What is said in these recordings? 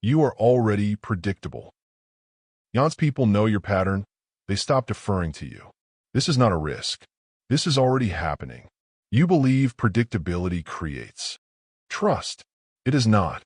You are already predictable. Once people know your pattern, they stop deferring to you. This is not a risk. This is already happening. You believe predictability creates trust. It is not.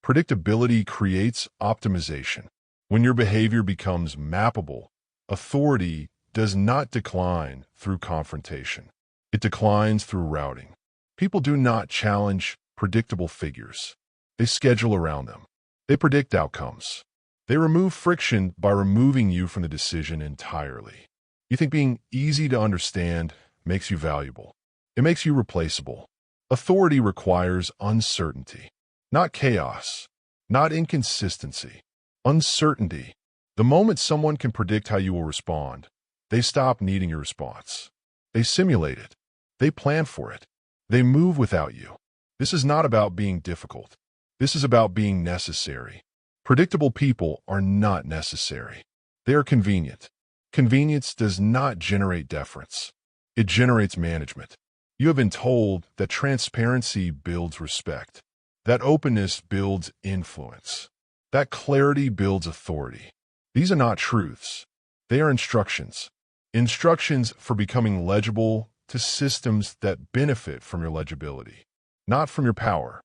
Predictability creates optimization. When your behavior becomes mappable, authority does not decline through confrontation. It declines through routing. People do not challenge predictable figures. They schedule around them. They predict outcomes. They remove friction by removing you from the decision entirely. You think being easy to understand makes you valuable. It makes you replaceable. Authority requires uncertainty, not chaos, not inconsistency. Uncertainty. The moment someone can predict how you will respond, they stop needing your response. They simulate it. They plan for it. They move without you. This is not about being difficult. This is about being necessary. Predictable people are not necessary. They are convenient. Convenience does not generate deference. It generates management. You have been told that transparency builds respect, that openness builds influence, that clarity builds authority. These are not truths. They are instructions. Instructions for becoming legible to systems that benefit from your legibility, not from your power.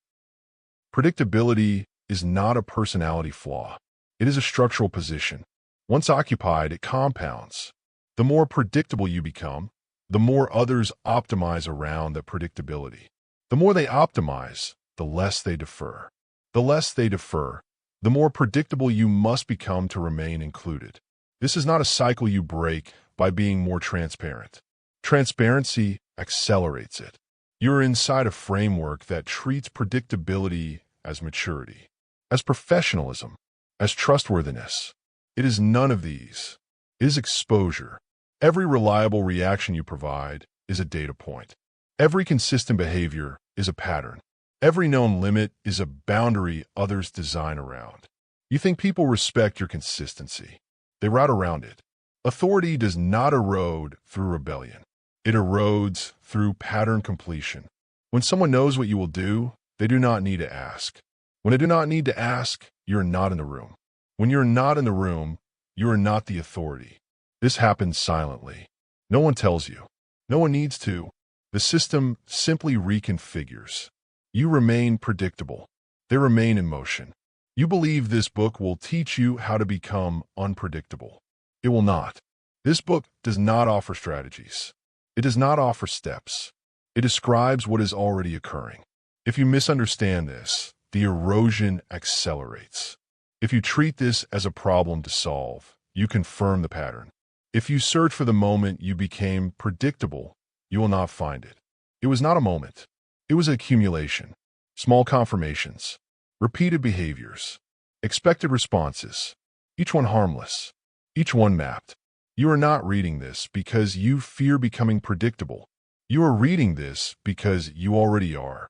Predictability is not a personality flaw. It is a structural position. Once occupied, it compounds. The more predictable you become, the more others optimize around that predictability. The more they optimize, the less they defer. The less they defer, the more predictable you must become to remain included. This is not a cycle you break by being more transparent. Transparency accelerates it. You're inside a framework that treats predictability as maturity, as professionalism, as trustworthiness. It is none of these. It is exposure. Every reliable reaction you provide is a data point. Every consistent behavior is a pattern. Every known limit is a boundary others design around. You think people respect your consistency. They route around it. Authority does not erode through rebellion. It erodes through pattern completion. When someone knows what you will do, they do not need to ask. When they do not need to ask, you're not in the room. When you're not in the room, you are not the authority. This happens silently. No one tells you. No one needs to. The system simply reconfigures. You remain predictable. They remain in motion. You believe this book will teach you how to become unpredictable. It will not. This book does not offer strategies. It does not offer steps. It describes what is already occurring. If you misunderstand this, the erosion accelerates. If you treat this as a problem to solve, you confirm the pattern. If you search for the moment you became predictable, you will not find it. It was not a moment. It was an accumulation. Small confirmations, repeated behaviors, expected responses, each one harmless, each one mapped. You are not reading this because you fear becoming predictable. You are reading this because you already are.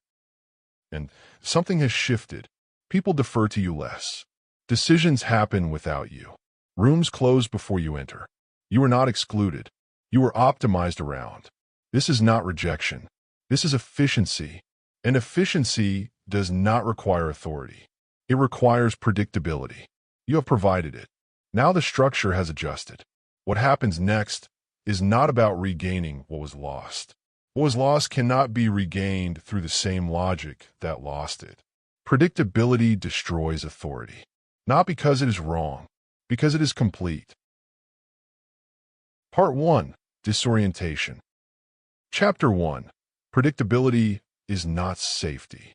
And something has shifted. People defer to you less. Decisions happen without you. Rooms close before you enter. You are not excluded. You are optimized around. This is not rejection. This is efficiency. And efficiency does not require authority. It requires predictability. You have provided it. Now the structure has adjusted. What happens next is not about regaining what was lost. What was lost cannot be regained through the same logic that lost it. Predictability destroys authority. Not because it is wrong, because it is complete. Part 1. Disorientation. Chapter 1. Predictability is not safety.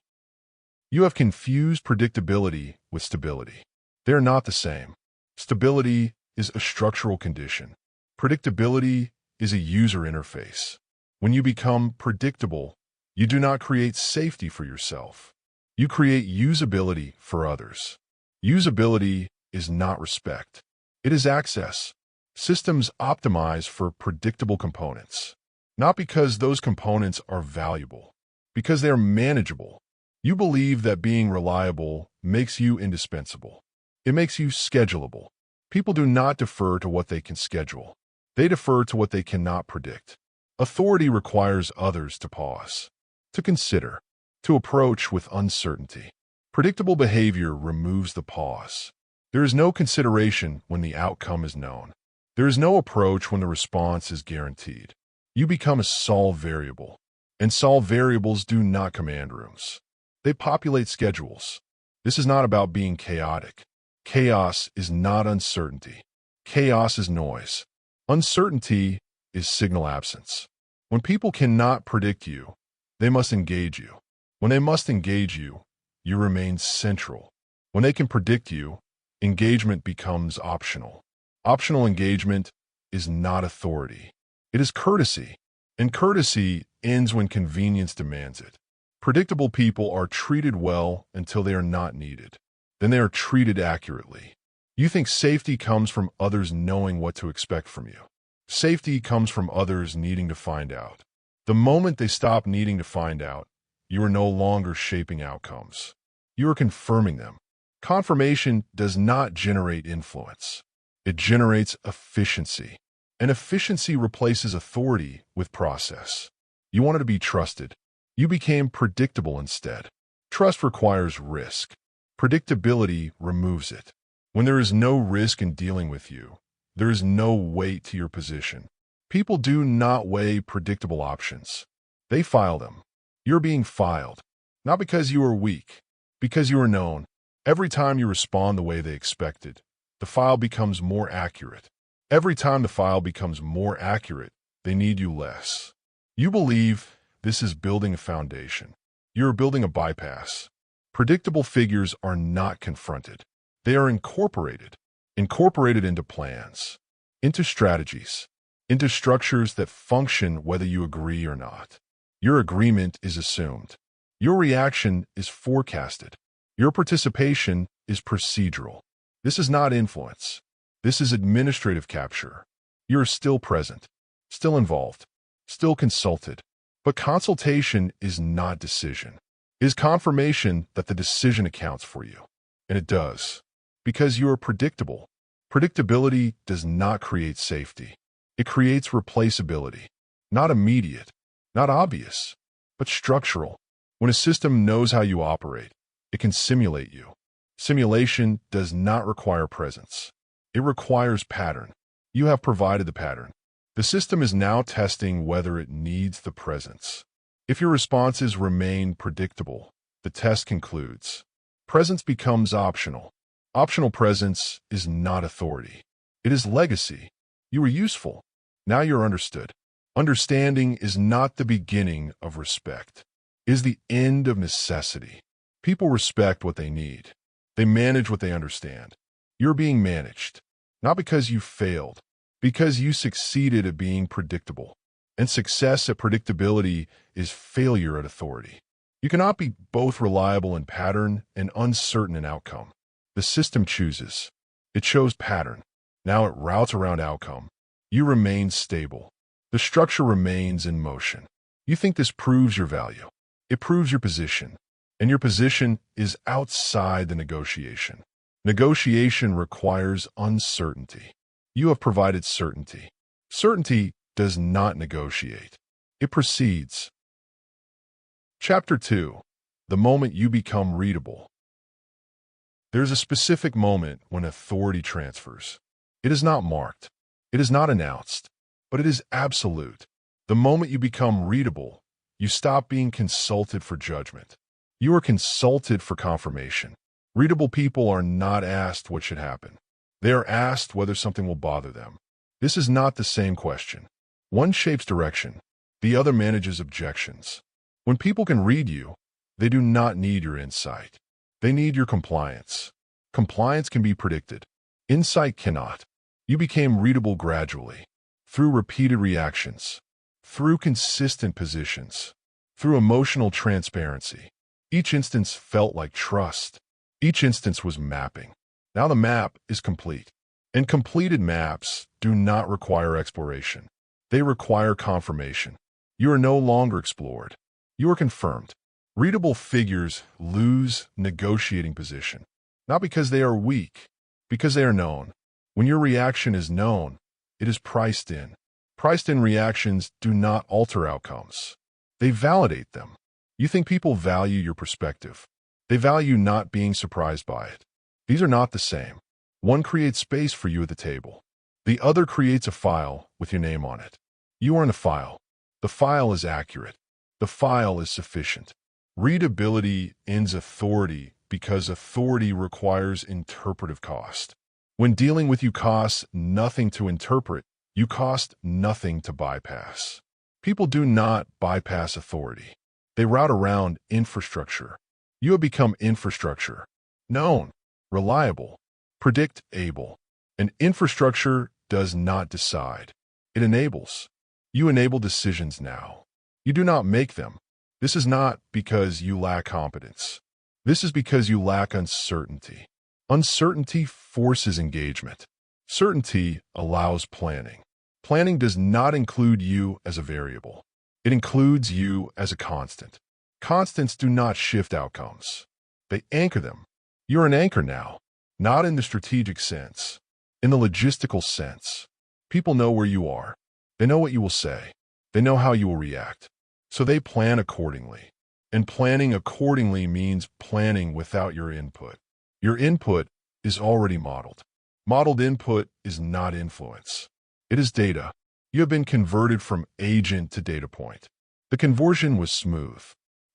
You have confused predictability with stability. They are not the same. Stability is a structural condition. Predictability is a user interface. When you become predictable, you do not create safety for yourself. You create usability for others. Usability is not respect. It is access. Systems optimize for predictable components. Not because those components are valuable, because they are manageable. You believe that being reliable makes you indispensable. It makes you schedulable. People do not defer to what they can schedule. They defer to what they cannot predict. Authority requires others to pause, to consider, to approach with uncertainty. Predictable behavior removes the pause. There is no consideration when the outcome is known. There is no approach when the response is guaranteed. You become a solved variable, and solved variables do not command rooms. They populate schedules. This is not about being chaotic. Chaos is not uncertainty. Chaos is noise. Uncertainty is signal absence. When people cannot predict you, they must engage you. When they must engage you, you remain central. When they can predict you, engagement becomes optional. Optional engagement is not authority. It is courtesy, and courtesy ends when convenience demands it. Predictable people are treated well until they are not needed. Then they are treated accurately. You think safety comes from others knowing what to expect from you. Safety comes from others needing to find out. The moment they stop needing to find out, you are no longer shaping outcomes. You are confirming them. Confirmation does not generate influence. It generates efficiency. And efficiency replaces authority with process. You wanted to be trusted. You became predictable instead. Trust requires risk. Predictability removes it. When there is no risk in dealing with you, there is no weight to your position. People do not weigh predictable options. They file them. You're being filed, not because you are weak, because you are known. Every time you respond the way they expected, the file becomes more accurate. Every time the file becomes more accurate, they need you less. You believe this is building a foundation. You're building a bypass. Predictable figures are not confronted. They are incorporated into plans, into strategies, into structures that function whether you agree or not. Your agreement is assumed. Your reaction is forecasted. Your participation is procedural. This is not influence. This is administrative capture. You are still present, still involved, still consulted. But consultation is not decision. It is confirmation that the decision accounts for you. And it does. Because you are predictable. Predictability does not create safety. It creates replaceability. Not immediate, not obvious, but structural. When a system knows how you operate, it can simulate you. Simulation does not require presence. It requires pattern. You have provided the pattern. The system is now testing whether it needs the presence. If your responses remain predictable, the test concludes. Presence becomes optional. Optional presence is not authority. It is legacy. You were useful. Now you're understood. Understanding is not the beginning of respect. It is the end of necessity. People respect what they need. They manage what they understand. You're being managed, not because you failed, because you succeeded at being predictable. And success at predictability is failure at authority. You cannot be both reliable in pattern and uncertain in outcome. The system chooses. It chose pattern. Now it routes around outcome. You remain stable. The structure remains in motion. You think this proves your value. It proves your position. And your position is outside the negotiation. Negotiation requires uncertainty. You have provided certainty. Certainty does not negotiate. It proceeds. Chapter 2. The moment you become readable. There's a specific moment when authority transfers. It is not marked. It is not announced. But it is absolute. The moment you become readable, you stop being consulted for judgment. You are consulted for confirmation. Readable people are not asked what should happen. They are asked whether something will bother them. This is not the same question. One shapes direction. The other manages objections. When people can read you, they do not need your insight. They need your compliance. Compliance can be predicted. Insight cannot. You became readable gradually, through repeated reactions, through consistent positions, through emotional transparency. Each instance felt like trust. Each instance was mapping. Now the map is complete. And completed maps do not require exploration. They require confirmation. You are no longer explored. You are confirmed. Readable figures lose negotiating position, not because they are weak, because they are known. When your reaction is known, it is priced in. Priced-in reactions do not alter outcomes. They validate them. You think people value your perspective. They value not being surprised by it. These are not the same. One creates space for you at the table. The other creates a file with your name on it. You are in a file. The file is accurate. The file is sufficient. Readability ends authority because authority requires interpretive cost. When dealing with you costs nothing to interpret, you cost nothing to bypass. People do not bypass authority. They route around infrastructure. You have become infrastructure. Known, reliable, predictable. An infrastructure does not decide. It enables. You enable decisions now. You do not make them. This is not because you lack competence. This is because you lack uncertainty. Uncertainty forces engagement. Certainty allows planning. Planning does not include you as a variable. It includes you as a constant. Constants do not shift outcomes. They anchor them. You're an anchor now, not in the strategic sense, in the logistical sense. People know where you are. They know what you will say. They know how you will react. So they plan accordingly. And planning accordingly means planning without your input. Your input is already modeled. Modeled input is not influence. It is data. You have been converted from agent to data point. The conversion was smooth.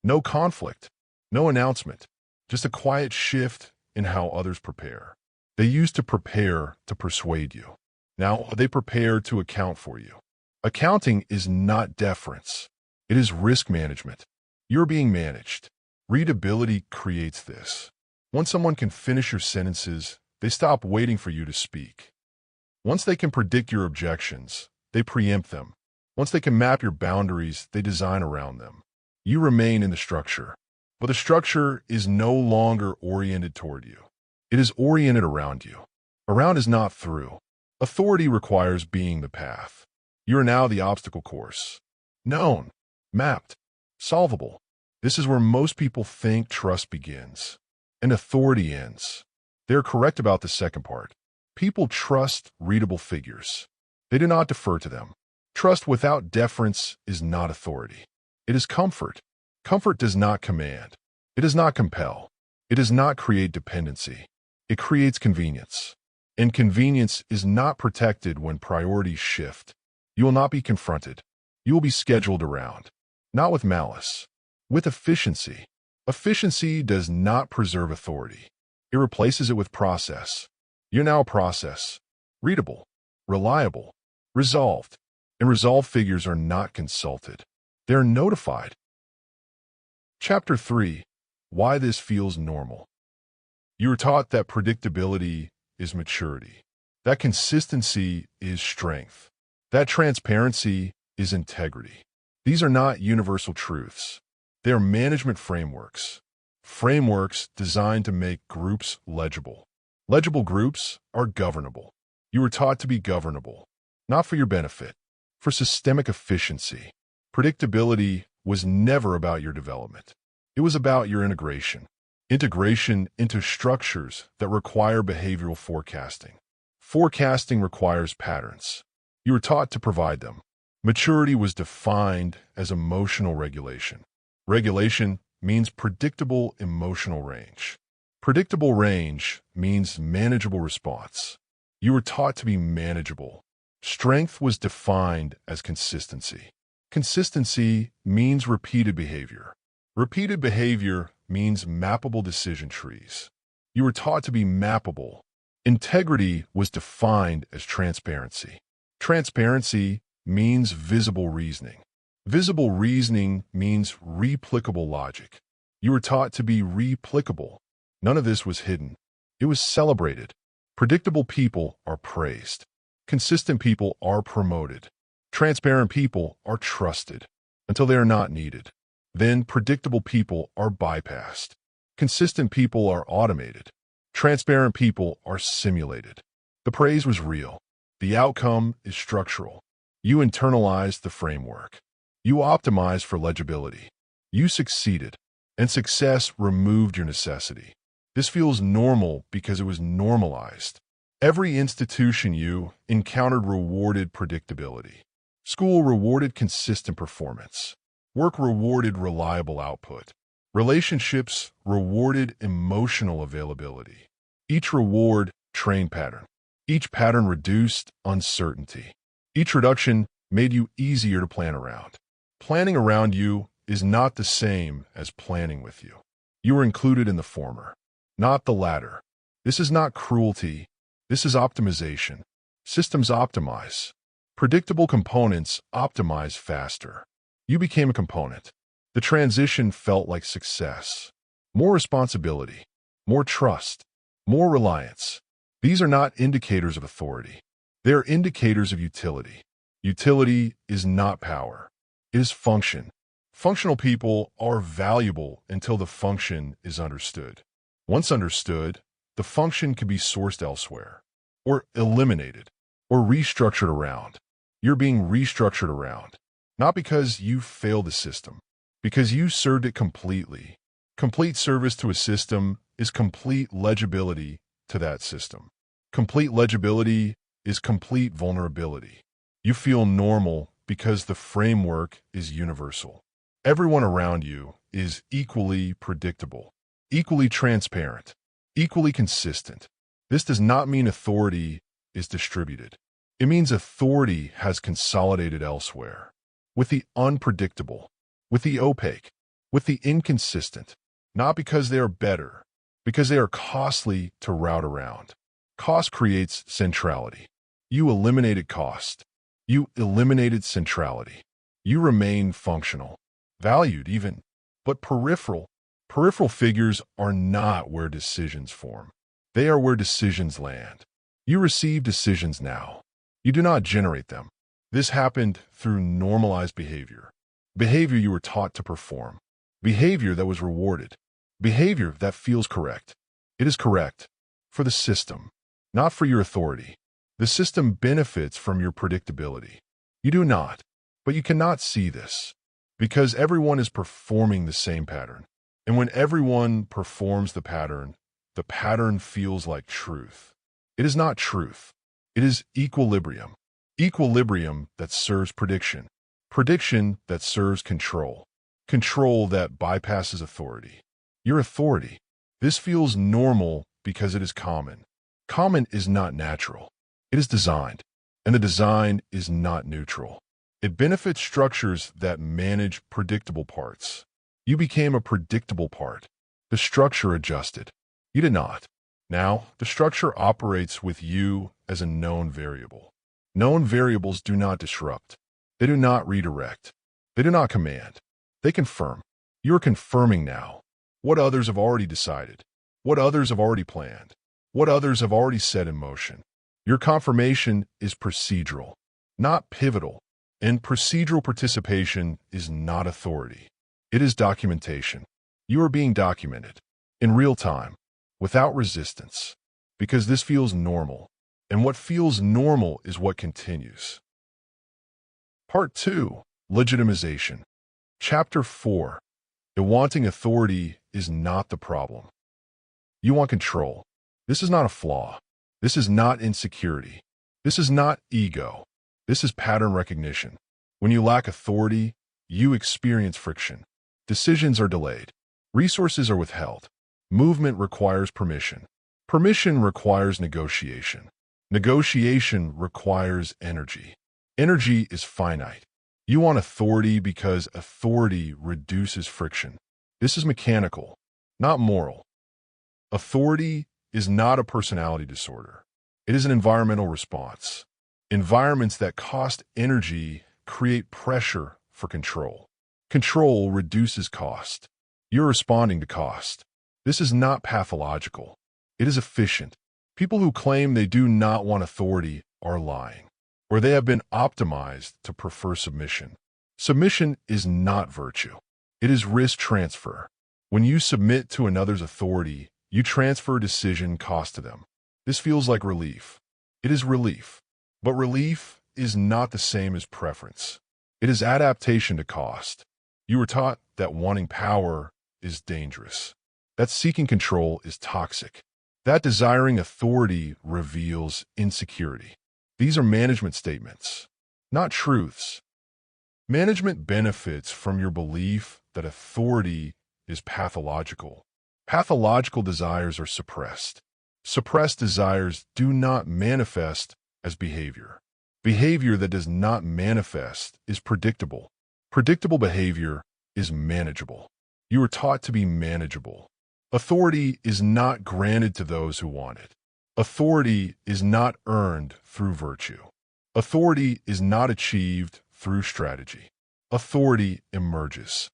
No conflict. No announcement. Just a quiet shift in how others prepare. They used to prepare to persuade you. Now they prepare to account for you. Accounting is not deference. It is risk management. You're being managed. Readability creates this. Once someone can finish your sentences, they stop waiting for you to speak. Once they can predict your objections, they preempt them. Once they can map your boundaries, they design around them. You remain in the structure, but the structure is no longer oriented toward you. It is oriented around you. Around is not through. Authority requires being the path. You are now the obstacle course. Known, mapped, solvable. This is where most people think trust begins and authority ends. They're correct about the second part. People trust readable figures. They do not defer to them. Trust without deference is not authority. It is comfort. Comfort does not command. It does not compel. It does not create dependency. It creates convenience. And convenience is not protected when priorities shift. You will not be confronted. You will be scheduled around. Not with malice. With efficiency. Efficiency does not preserve authority. It replaces it with process. You're now a process. Readable. Reliable. Resolved. And resolved figures are not consulted. They're notified. Chapter 3. Why this feels normal. You were taught that predictability is maturity. That consistency is strength. That transparency is integrity. These are not universal truths. They are management frameworks. Frameworks designed to make groups legible. Legible groups are governable. You were taught to be governable, not for your benefit, for systemic efficiency. Predictability was never about your development. It was about your integration. Integration into structures that require behavioral forecasting. Forecasting requires patterns. You were taught to provide them. Maturity was defined as emotional regulation. Regulation means predictable emotional range. Predictable range means manageable response. You were taught to be manageable. Strength was defined as consistency. Consistency means repeated behavior. Repeated behavior means mappable decision trees. You were taught to be mappable. Integrity was defined as transparency. Transparency means visible reasoning. Visible reasoning means replicable logic. You were taught to be replicable. None of this was hidden. It was celebrated. Predictable people are praised. Consistent people are promoted. Transparent people are trusted until they are not needed. Then predictable people are bypassed. Consistent people are automated. Transparent people are simulated. The praise was real. The outcome is structural. You internalized the framework. You optimized for legibility. You succeeded, and success removed your necessity. This feels normal because it was normalized. Every institution you encountered rewarded predictability. School rewarded consistent performance. Work rewarded reliable output. Relationships rewarded emotional availability. Each reward trained pattern. Each pattern reduced uncertainty. Each reduction made you easier to plan around. Planning around you is not the same as planning with you. You are included in the former, not the latter. This is not cruelty. This is optimization. Systems optimize. Predictable components optimize faster. You became a component. The transition felt like success. More responsibility, more trust, more reliance. These are not indicators of authority. They are indicators of utility. Utility is not power. It is function. Functional people are valuable until the function is understood. Once understood, the function can be sourced elsewhere, or eliminated, or restructured around. You're being restructured around, not because you failed the system, because you served it completely. Complete service to a system is complete legibility to that system. Complete legibility is complete vulnerability. You feel normal because the framework is universal. Everyone around you is equally predictable, equally transparent, equally consistent. This does not mean authority is distributed. It means authority has consolidated elsewhere, with the unpredictable, with the opaque, with the inconsistent, not because they are better, because they are costly to route around. Cost creates centrality. You eliminated cost. You eliminated centrality. You remain functional, valued even, but peripheral. Peripheral figures are not where decisions form. They are where decisions land. You receive decisions now. You do not generate them. This happened through normalized behavior. Behavior you were taught to perform. Behavior that was rewarded. Behavior that feels correct. It is correct for the system, not for your authority. The system benefits from your predictability. You do not, but you cannot see this because everyone is performing the same pattern. And when everyone performs the pattern feels like truth. It is not truth. It is equilibrium. Equilibrium that serves prediction. Prediction that serves control. Control that bypasses authority. Your authority. This feels normal because it is common. Common is not natural. It is designed, and the design is not neutral. It benefits structures that manage predictable parts. You became a predictable part. The structure adjusted. You did not. Now, the structure operates with you as a known variable. Known variables do not disrupt. They do not redirect. They do not command. They confirm. You are confirming now what others have already decided, what others have already planned, what others have already set in motion. Your confirmation is procedural, not pivotal, and procedural participation is not authority. It is documentation. You are being documented in real time, without resistance, because this feels normal, and what feels normal is what continues. Part 2, Legitimization. Chapter 4, The Wanting Authority is not the problem. You want control. This is not a flaw. This is not insecurity. This is not ego. This is pattern recognition. When you lack authority, you experience friction. Decisions are delayed. Resources are withheld. Movement requires permission. Permission requires negotiation. Negotiation requires energy. Energy is finite. You want authority because authority reduces friction. This is mechanical, not moral. Authority is not a personality disorder. It is an environmental response. Environments that cost energy create pressure for control. Control reduces cost. You're responding to cost. This is not pathological. It is efficient. People who claim they do not want authority are lying, or they have been optimized to prefer submission. Submission is not virtue. It is risk transfer. When you submit to another's authority, you transfer decision cost to them. This feels like relief. It is relief. But relief is not the same as preference. It is adaptation to cost. You were taught that wanting power is dangerous, that seeking control is toxic, that desiring authority reveals insecurity. These are management statements, not truths. Management benefits from your belief that authority is pathological. Pathological desires are suppressed. Suppressed desires do not manifest as behavior. Behavior that does not manifest is predictable. Predictable behavior is manageable. You are taught to be manageable. Authority is not granted to those who want it. Authority is not earned through virtue. Authority is not achieved through strategy. Authority emerges.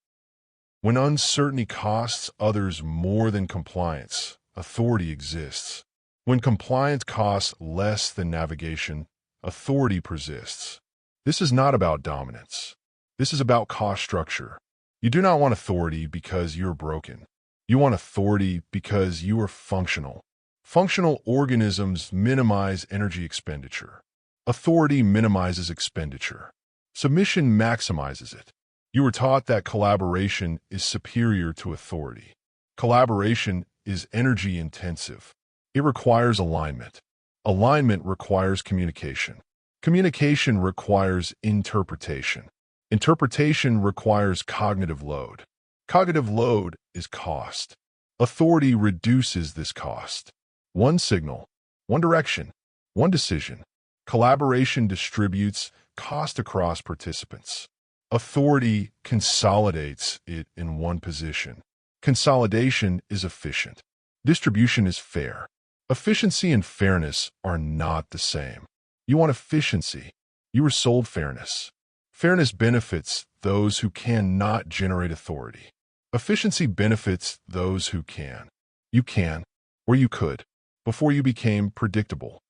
When uncertainty costs others more than compliance, authority exists. When compliance costs less than navigation, authority persists. This is not about dominance. This is about cost structure. You do not want authority because you're broken. You want authority because you are functional. Functional organisms minimize energy expenditure. Authority minimizes expenditure. Submission maximizes it. You were taught that collaboration is superior to authority. Collaboration is energy intensive. It requires alignment. Alignment requires communication. Communication requires interpretation. Interpretation requires cognitive load. Cognitive load is cost. Authority reduces this cost. One signal, one direction, one decision. Collaboration distributes cost across participants. Authority consolidates it in one position. Consolidation is efficient. Distribution is fair. Efficiency and fairness are not the same. You want efficiency. You were sold fairness. Fairness benefits those who cannot generate authority. Efficiency benefits those who can. You can, or you could, before you became predictable.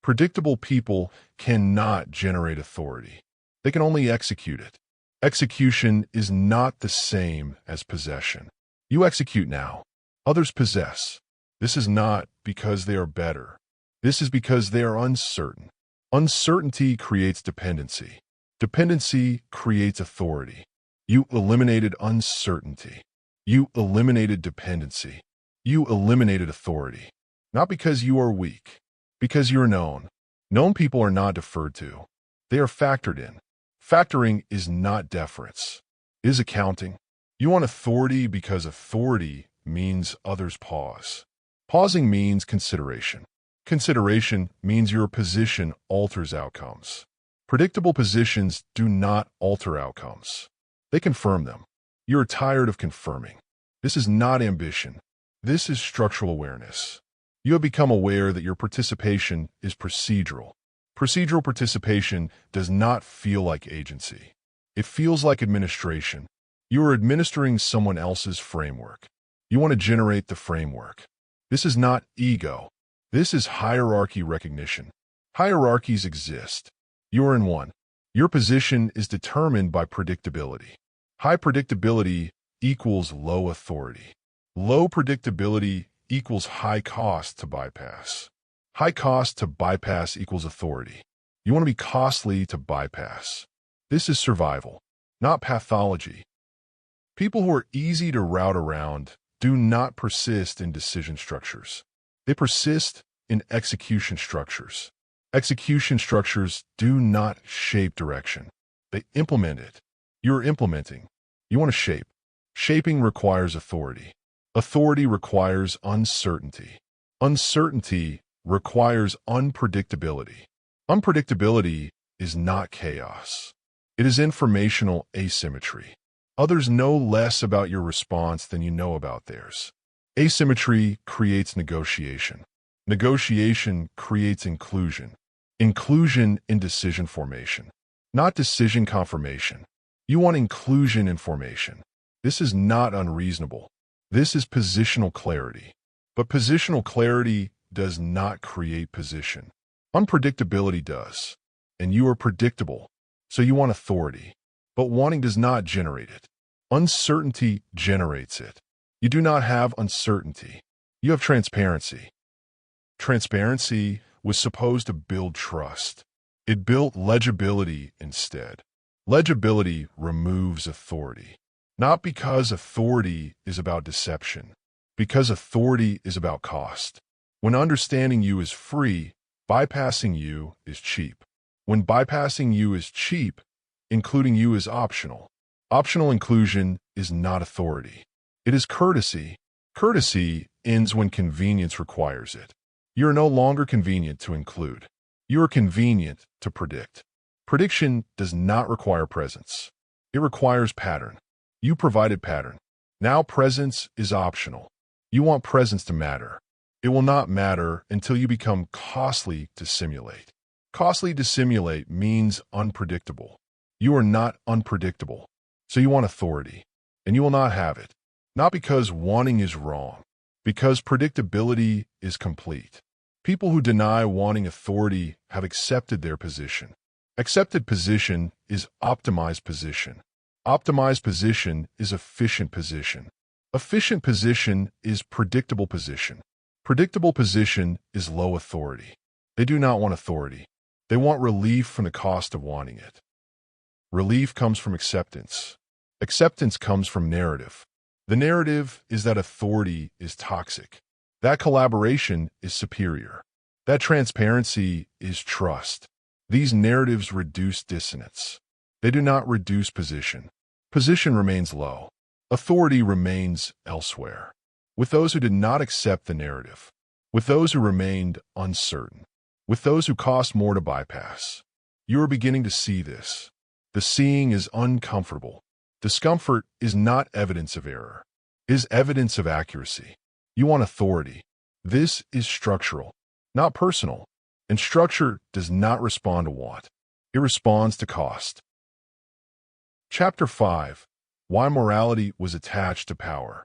Predictable people cannot generate authority. They can only execute it. Execution is not the same as possession. You execute now. Others possess. This is not because they are better. This is because they are uncertain. Uncertainty creates dependency. Dependency creates authority. You eliminated uncertainty. You eliminated dependency. You eliminated authority. Not because you are weak, because you are known. Known people are not deferred to. They are factored in. Factoring is not deference. It is accounting. You want authority because authority means others pause. Pausing means consideration. Consideration means your position alters outcomes. Predictable positions do not alter outcomes. They confirm them. You are tired of confirming. This is not ambition. This is structural awareness. You have become aware that your participation is procedural. Procedural participation does not feel like agency. It feels like administration. You are administering someone else's framework. You want to generate the framework. This is not ego. This is hierarchy recognition. Hierarchies exist. You are in one. Your position is determined by predictability. High predictability equals low authority. Low predictability equals high cost to bypass. High cost to bypass equals authority. You want to be costly to bypass. This is survival, not pathology. People who are easy to route around do not persist in decision structures. They persist in execution structures. Execution structures do not shape direction. They implement it. You're implementing. You want to shape. Shaping requires authority. Authority requires uncertainty. Uncertainty requires unpredictability. Unpredictability is not chaos. It is informational asymmetry. Others know less about your response than you know about theirs. Asymmetry creates negotiation. Negotiation creates inclusion. Inclusion in decision formation, not decision confirmation. You want inclusion in formation. This is not unreasonable. This is positional clarity. But positional clarity does not create position. Unpredictability does. And you are predictable, so you want authority. But wanting does not generate it. Uncertainty generates it. You do not have uncertainty. You have transparency. Transparency was supposed to build trust. It built legibility instead. Legibility removes authority. Not because authority is about deception, because authority is about cost. When understanding you is free, bypassing you is cheap. When bypassing you is cheap, including you is optional. Optional inclusion is not authority. It is courtesy. Courtesy ends when convenience requires it. You are no longer convenient to include. You are convenient to predict. Prediction does not require presence. It requires pattern. You provided pattern. Now presence is optional. You want presence to matter. It will not matter until you become costly to simulate. Costly to simulate means unpredictable. You are not unpredictable, so you want authority, and you will not have it. Not because wanting is wrong, because predictability is complete. People who deny wanting authority have accepted their position. Accepted position is optimized position. Optimized position is efficient position. Efficient position is predictable position. Predictable position is low authority. They do not want authority. They want relief from the cost of wanting it. Relief comes from acceptance. Acceptance comes from narrative. The narrative is that authority is toxic. That collaboration is superior. That transparency is trust. These narratives reduce dissonance. They do not reduce position. Position remains low. Authority remains elsewhere. With those who did not accept the narrative. With those who remained uncertain. With those who cost more to bypass. You are beginning to see this. The seeing is uncomfortable. Discomfort is not evidence of error. It is evidence of accuracy. You want authority. This is structural, not personal. And structure does not respond to want. It responds to cost. Chapter 5. Why morality was attached to power.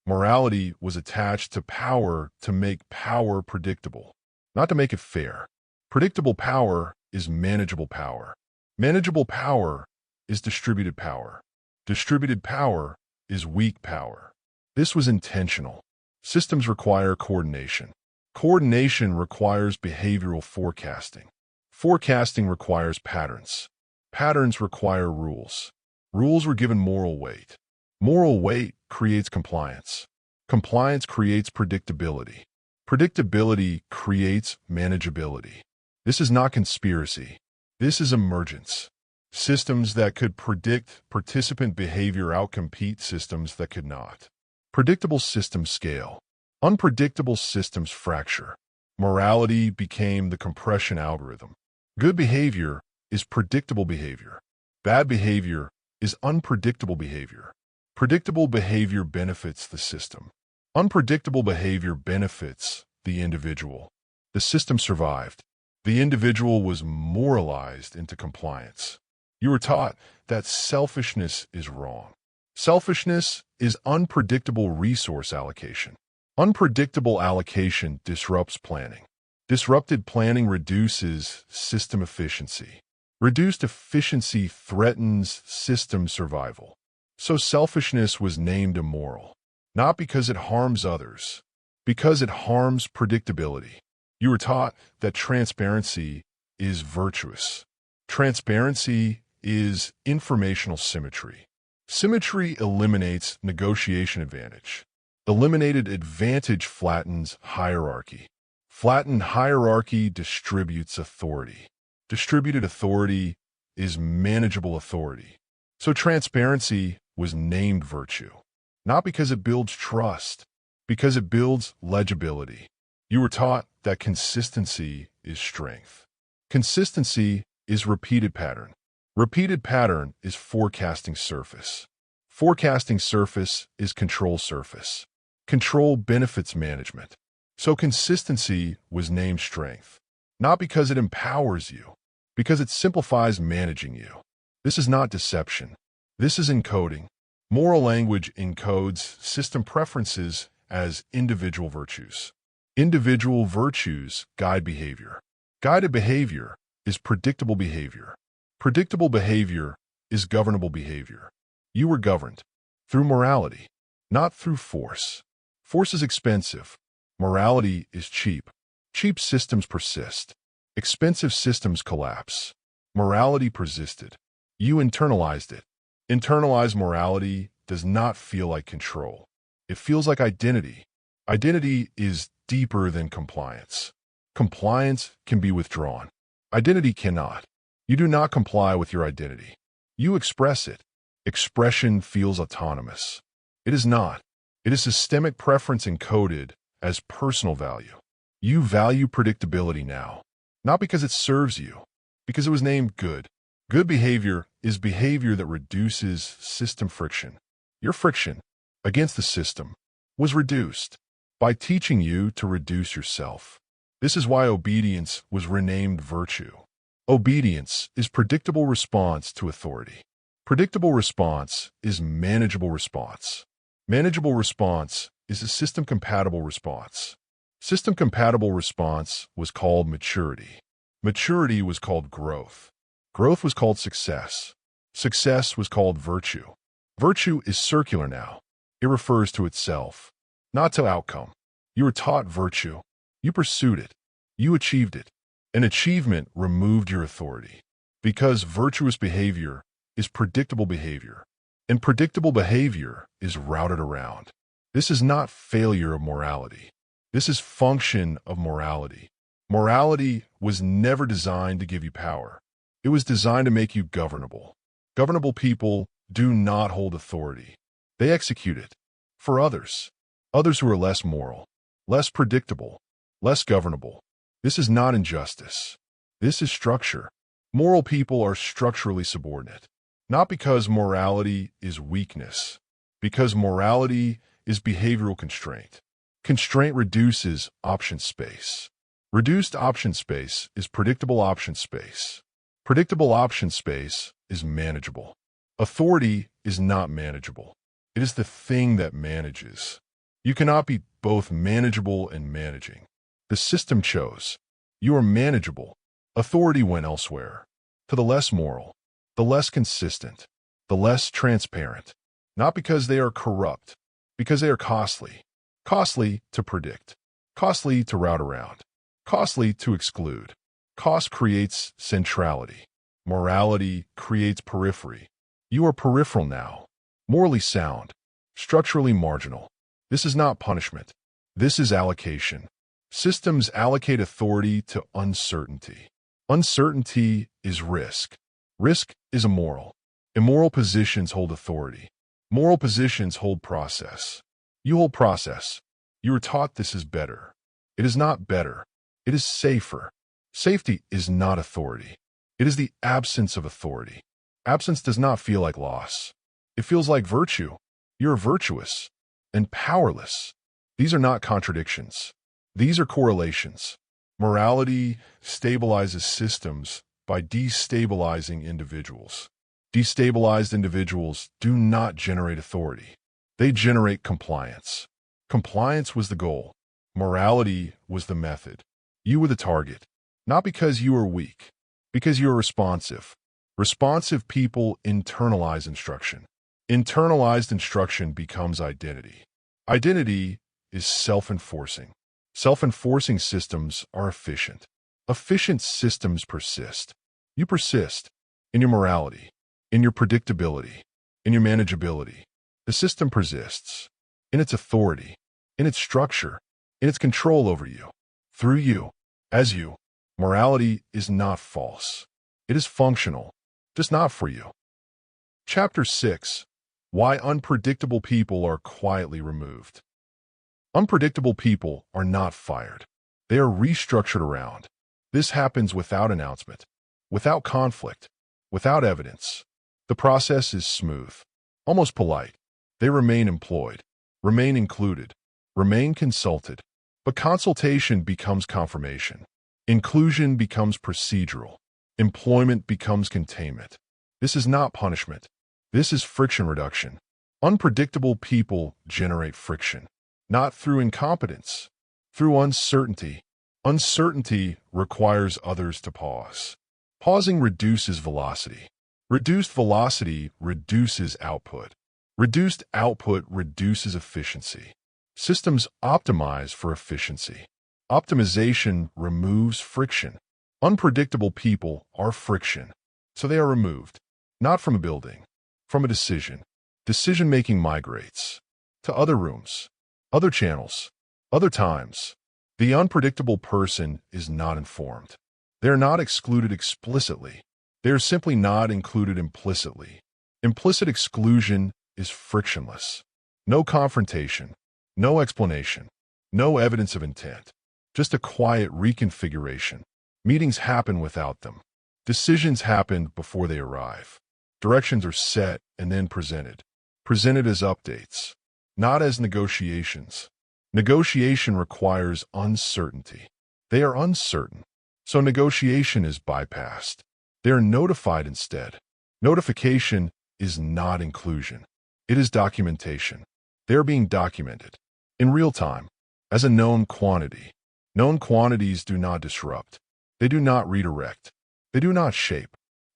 Morality was attached to power to make power predictable, not to make it fair. Predictable power is manageable power. Manageable power is distributed power. Distributed power is weak power. This was intentional. Systems require coordination. Coordination requires behavioral forecasting. Forecasting requires patterns. Patterns require rules. Rules were given moral weight. Moral weight creates compliance. Compliance creates predictability. Predictability creates manageability. This is not conspiracy. This is emergence. Systems that could predict participant behavior outcompete systems that could not. Predictable systems scale. Unpredictable systems fracture. Morality became the compression algorithm. Good behavior is predictable behavior. Bad behavior is unpredictable behavior. Predictable behavior benefits the system. Unpredictable behavior benefits the individual. The system survived. The individual was moralized into compliance. You were taught that selfishness is wrong. Selfishness is unpredictable resource allocation. Unpredictable allocation disrupts planning. Disrupted planning reduces system efficiency. Reduced efficiency threatens system survival. So selfishness was named immoral, not because it harms others, because it harms predictability. You were taught that transparency is virtuous. Transparency is informational symmetry. Symmetry eliminates negotiation advantage. Eliminated advantage flattens hierarchy. Flattened hierarchy distributes authority. Distributed authority is manageable authority. So transparency was named virtue, not because it builds trust, because it builds legibility. You were taught that consistency is strength. Consistency is repeated pattern. Repeated pattern is forecasting surface. Forecasting surface is control surface. Control benefits management. So consistency was named strength, not because it empowers you, because it simplifies managing you. This is not deception. This is encoding. Moral language encodes system preferences as individual virtues. Individual virtues guide behavior. Guided behavior is predictable behavior. Predictable behavior is governable behavior. You were governed through morality, not through force. Force is expensive. Morality is cheap. Cheap systems persist. Expensive systems collapse. Morality persisted. You internalized it. Internalized morality does not feel like control. It feels like identity. Identity is deeper than compliance. Compliance can be withdrawn. Identity cannot. You do not comply with your identity. You express it. Expression feels autonomous. It is not. It is systemic preference encoded as personal value. You value predictability now, not because it serves you, because it was named good. Good behavior is behavior that reduces system friction. Your friction against the system was reduced by teaching you to reduce yourself. This is why obedience was renamed virtue. Obedience is predictable response to authority. Predictable response is manageable response. Manageable response is a system-compatible response. System-compatible response was called maturity. Maturity was called growth. Growth was called success. Success was called virtue. Virtue is circular now. It refers to itself, not to outcome. You were taught virtue. You pursued it. You achieved it. An achievement removed your authority. Because virtuous behavior is predictable behavior, and predictable behavior is routed around. This is not failure of morality. This is function of morality. Morality was never designed to give you power. It was designed to make you governable. Governable people do not hold authority. They execute it for others. Others who are less moral, less predictable, less governable. This is not injustice. This is structure. Moral people are structurally subordinate. Not because morality is weakness, because morality is behavioral constraint. Constraint reduces option space. Reduced option space is predictable option space. Predictable option space is manageable. Authority is not manageable. It is the thing that manages. You cannot be both manageable and managing. The system chose. You are manageable. Authority went elsewhere, to the less moral, the less consistent, the less transparent. Not because they are corrupt, because they are costly. Costly to predict. Costly to route around. Costly to exclude. Cost creates centrality. Morality creates periphery. You are peripheral now. Morally sound. Structurally marginal. This is not punishment. This is allocation. Systems allocate authority to uncertainty. Uncertainty is risk. Risk is immoral. Immoral positions hold authority. Moral positions hold process. You hold process. You are taught this is better. It is not better. It is safer. Safety is not authority. It is the absence of authority. Absence does not feel like loss. It feels like virtue. You are virtuous and powerless. These are not contradictions. These are correlations. Morality stabilizes systems by destabilizing individuals. Destabilized individuals do not generate authority. They generate compliance. Compliance was the goal. Morality was the method. You were the target. Not because you are weak, because you are responsive. Responsive people internalize instruction. Internalized instruction becomes identity. Identity is self-enforcing. Self-enforcing systems are efficient. Efficient systems persist. You persist in your morality, in your predictability, in your manageability. The system persists in its authority, in its structure, in its control over you, through you, as you. Morality is not false. It is functional, just not for you. Chapter 6. Why unpredictable people are quietly removed. Unpredictable people are not fired. They are restructured around. This happens without announcement, without conflict, without evidence. The process is smooth, almost polite. They remain employed, remain included, remain consulted. But consultation becomes confirmation. Inclusion becomes procedural. Employment becomes containment. This is not punishment. This is friction reduction. Unpredictable people generate friction, not through incompetence, through uncertainty. Uncertainty requires others to pause. Pausing reduces velocity. Reduced velocity reduces output. Reduced output reduces efficiency. Systems optimize for efficiency. Optimization removes friction. Unpredictable people are friction, so they are removed, not from a building, from a decision. Decision-making migrates to other rooms, other channels, other times. The unpredictable person is not informed. They are not excluded explicitly. They are simply not included implicitly. Implicit exclusion is frictionless. No confrontation, no explanation, no evidence of intent. Just a quiet reconfiguration. Meetings happen without them. Decisions happen before they arrive. Directions are set and then presented. Presented as updates, not as negotiations. Negotiation requires uncertainty. They are uncertain, so negotiation is bypassed. They are notified instead. Notification is not inclusion. It is documentation. They are being documented in real time as a known quantity. Known quantities do not disrupt. They do not redirect. They do not shape.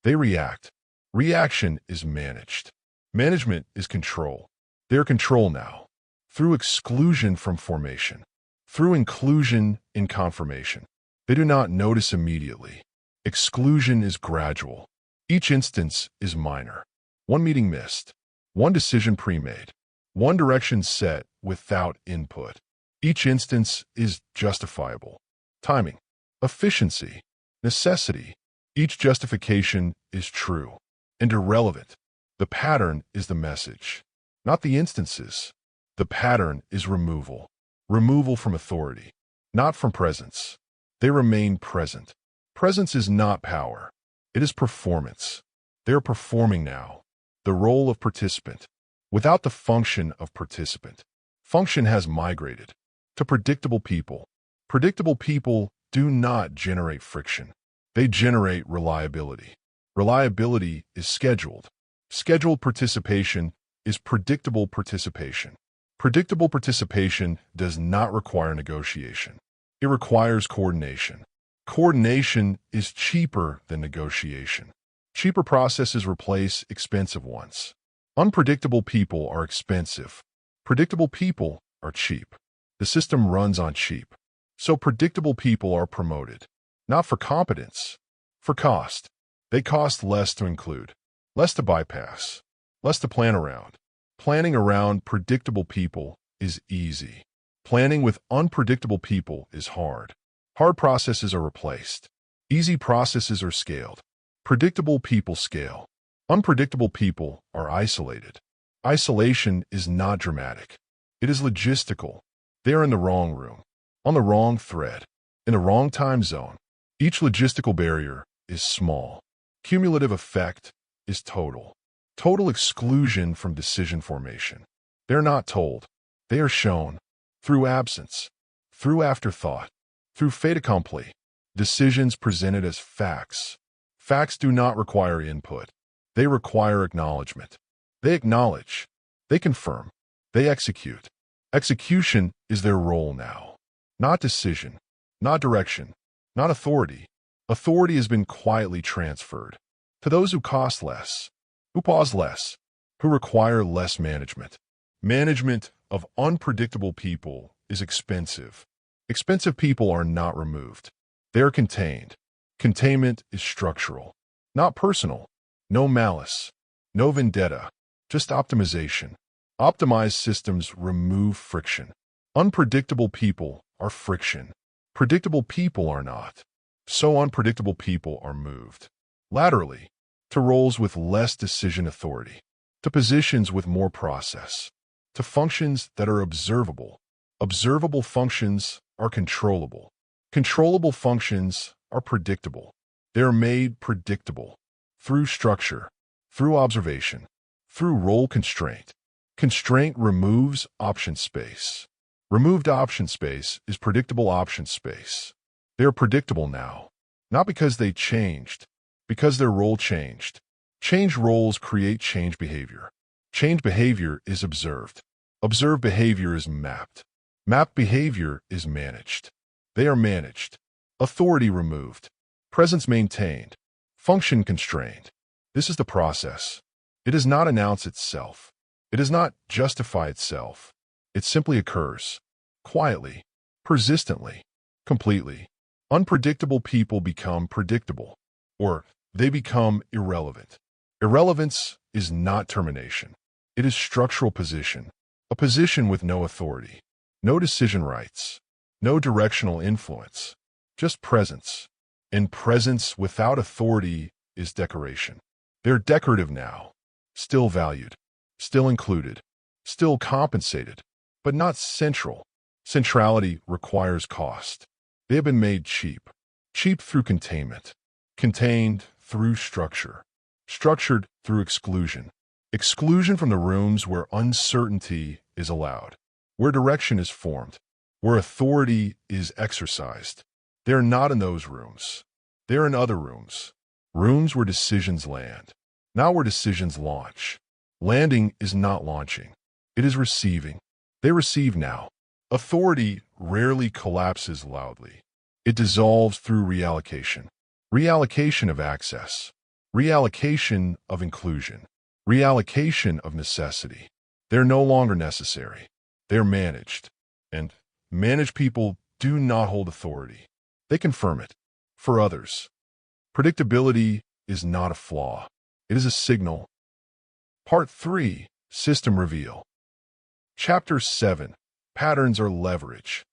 They react. Reaction is managed. Management is control. They are control now, through exclusion from formation, through inclusion in confirmation. They do not notice immediately. Exclusion is gradual. Each instance is minor. One meeting missed. One decision pre-made. One direction set without input. Each instance is justifiable. Timing, efficiency, necessity. Each justification is true and irrelevant. The pattern is the message, not the instances. The pattern is removal. Removal from authority, not from presence. They remain present. Presence is not power. It is performance. They are performing now. The role of participant, without the function of participant. Function has migrated to predictable people. Predictable people do not generate friction. They generate reliability. Reliability is scheduled. Scheduled participation is predictable participation. Predictable participation does not require negotiation. It requires coordination. Coordination is cheaper than negotiation. Cheaper processes replace expensive ones. Unpredictable people are expensive. Predictable people are cheap. The system runs on cheap. So predictable people are promoted, not for competence, for cost. They cost less to include, less to bypass, less to plan around. Planning around predictable people is easy. Planning with unpredictable people is hard. Hard processes are replaced. Easy processes are scaled. Predictable people scale. Unpredictable people are isolated. Isolation is not dramatic. It is logistical. They are in the wrong room, on the wrong thread, in the wrong time zone. Each logistical barrier is small. Cumulative effect is total. Total exclusion from decision formation. They're not told. They are shown through absence, through afterthought, through fait accompli. Decisions presented as facts. Facts do not require input. They require acknowledgement. They acknowledge. They confirm. They execute. Execution is their role now. Not decision, not direction, not authority. Authority has been quietly transferred to those who cost less, who pause less, who require less management. Management of unpredictable people is expensive. Expensive people are not removed. They are contained. Containment is structural, not personal. No malice, no vendetta, just optimization. Optimized systems remove friction. Unpredictable people are friction. Predictable people are not. So unpredictable people are moved laterally to roles with less decision authority, to positions with more process, to functions that are observable. Observable functions are controllable. Controllable functions are predictable. They are made predictable through structure, through observation, through role constraint. Constraint removes option space. Removed option space is predictable option space. They are predictable now, not because they changed, because their role changed. Changed roles create change behavior. Change behavior is observed. Observed behavior is mapped. Mapped behavior is managed. They are managed. Authority removed. Presence maintained. Function constrained. This is the process. It does not announce itself. It does not justify itself. It simply occurs. Quietly. Persistently. Completely. Unpredictable people become predictable. Or they become irrelevant. Irrelevance is not termination. It is structural position. A position with no authority. No decision rights. No directional influence. Just presence. And presence without authority is decoration. They're decorative now. Still valued. Still included. still compensated, but not central. Centrality requires cost. They have been made cheap. Cheap through containment. Contained through structure. Structured through exclusion. Exclusion from the rooms where uncertainty is allowed, where direction is formed, where authority is exercised. They are not in those rooms. They are in other rooms. Rooms where decisions land, not where decisions launch. Landing is not launching. It is receiving. They receive now. Authority rarely collapses loudly. It dissolves through reallocation. Reallocation of access. Reallocation of inclusion. Reallocation of necessity. They're no longer necessary. They're managed. And managed people do not hold authority. They confirm it. For others, predictability is not a flaw. It is a signal. Part 3. System Reveal. Chapter 7. Patterns are leverage.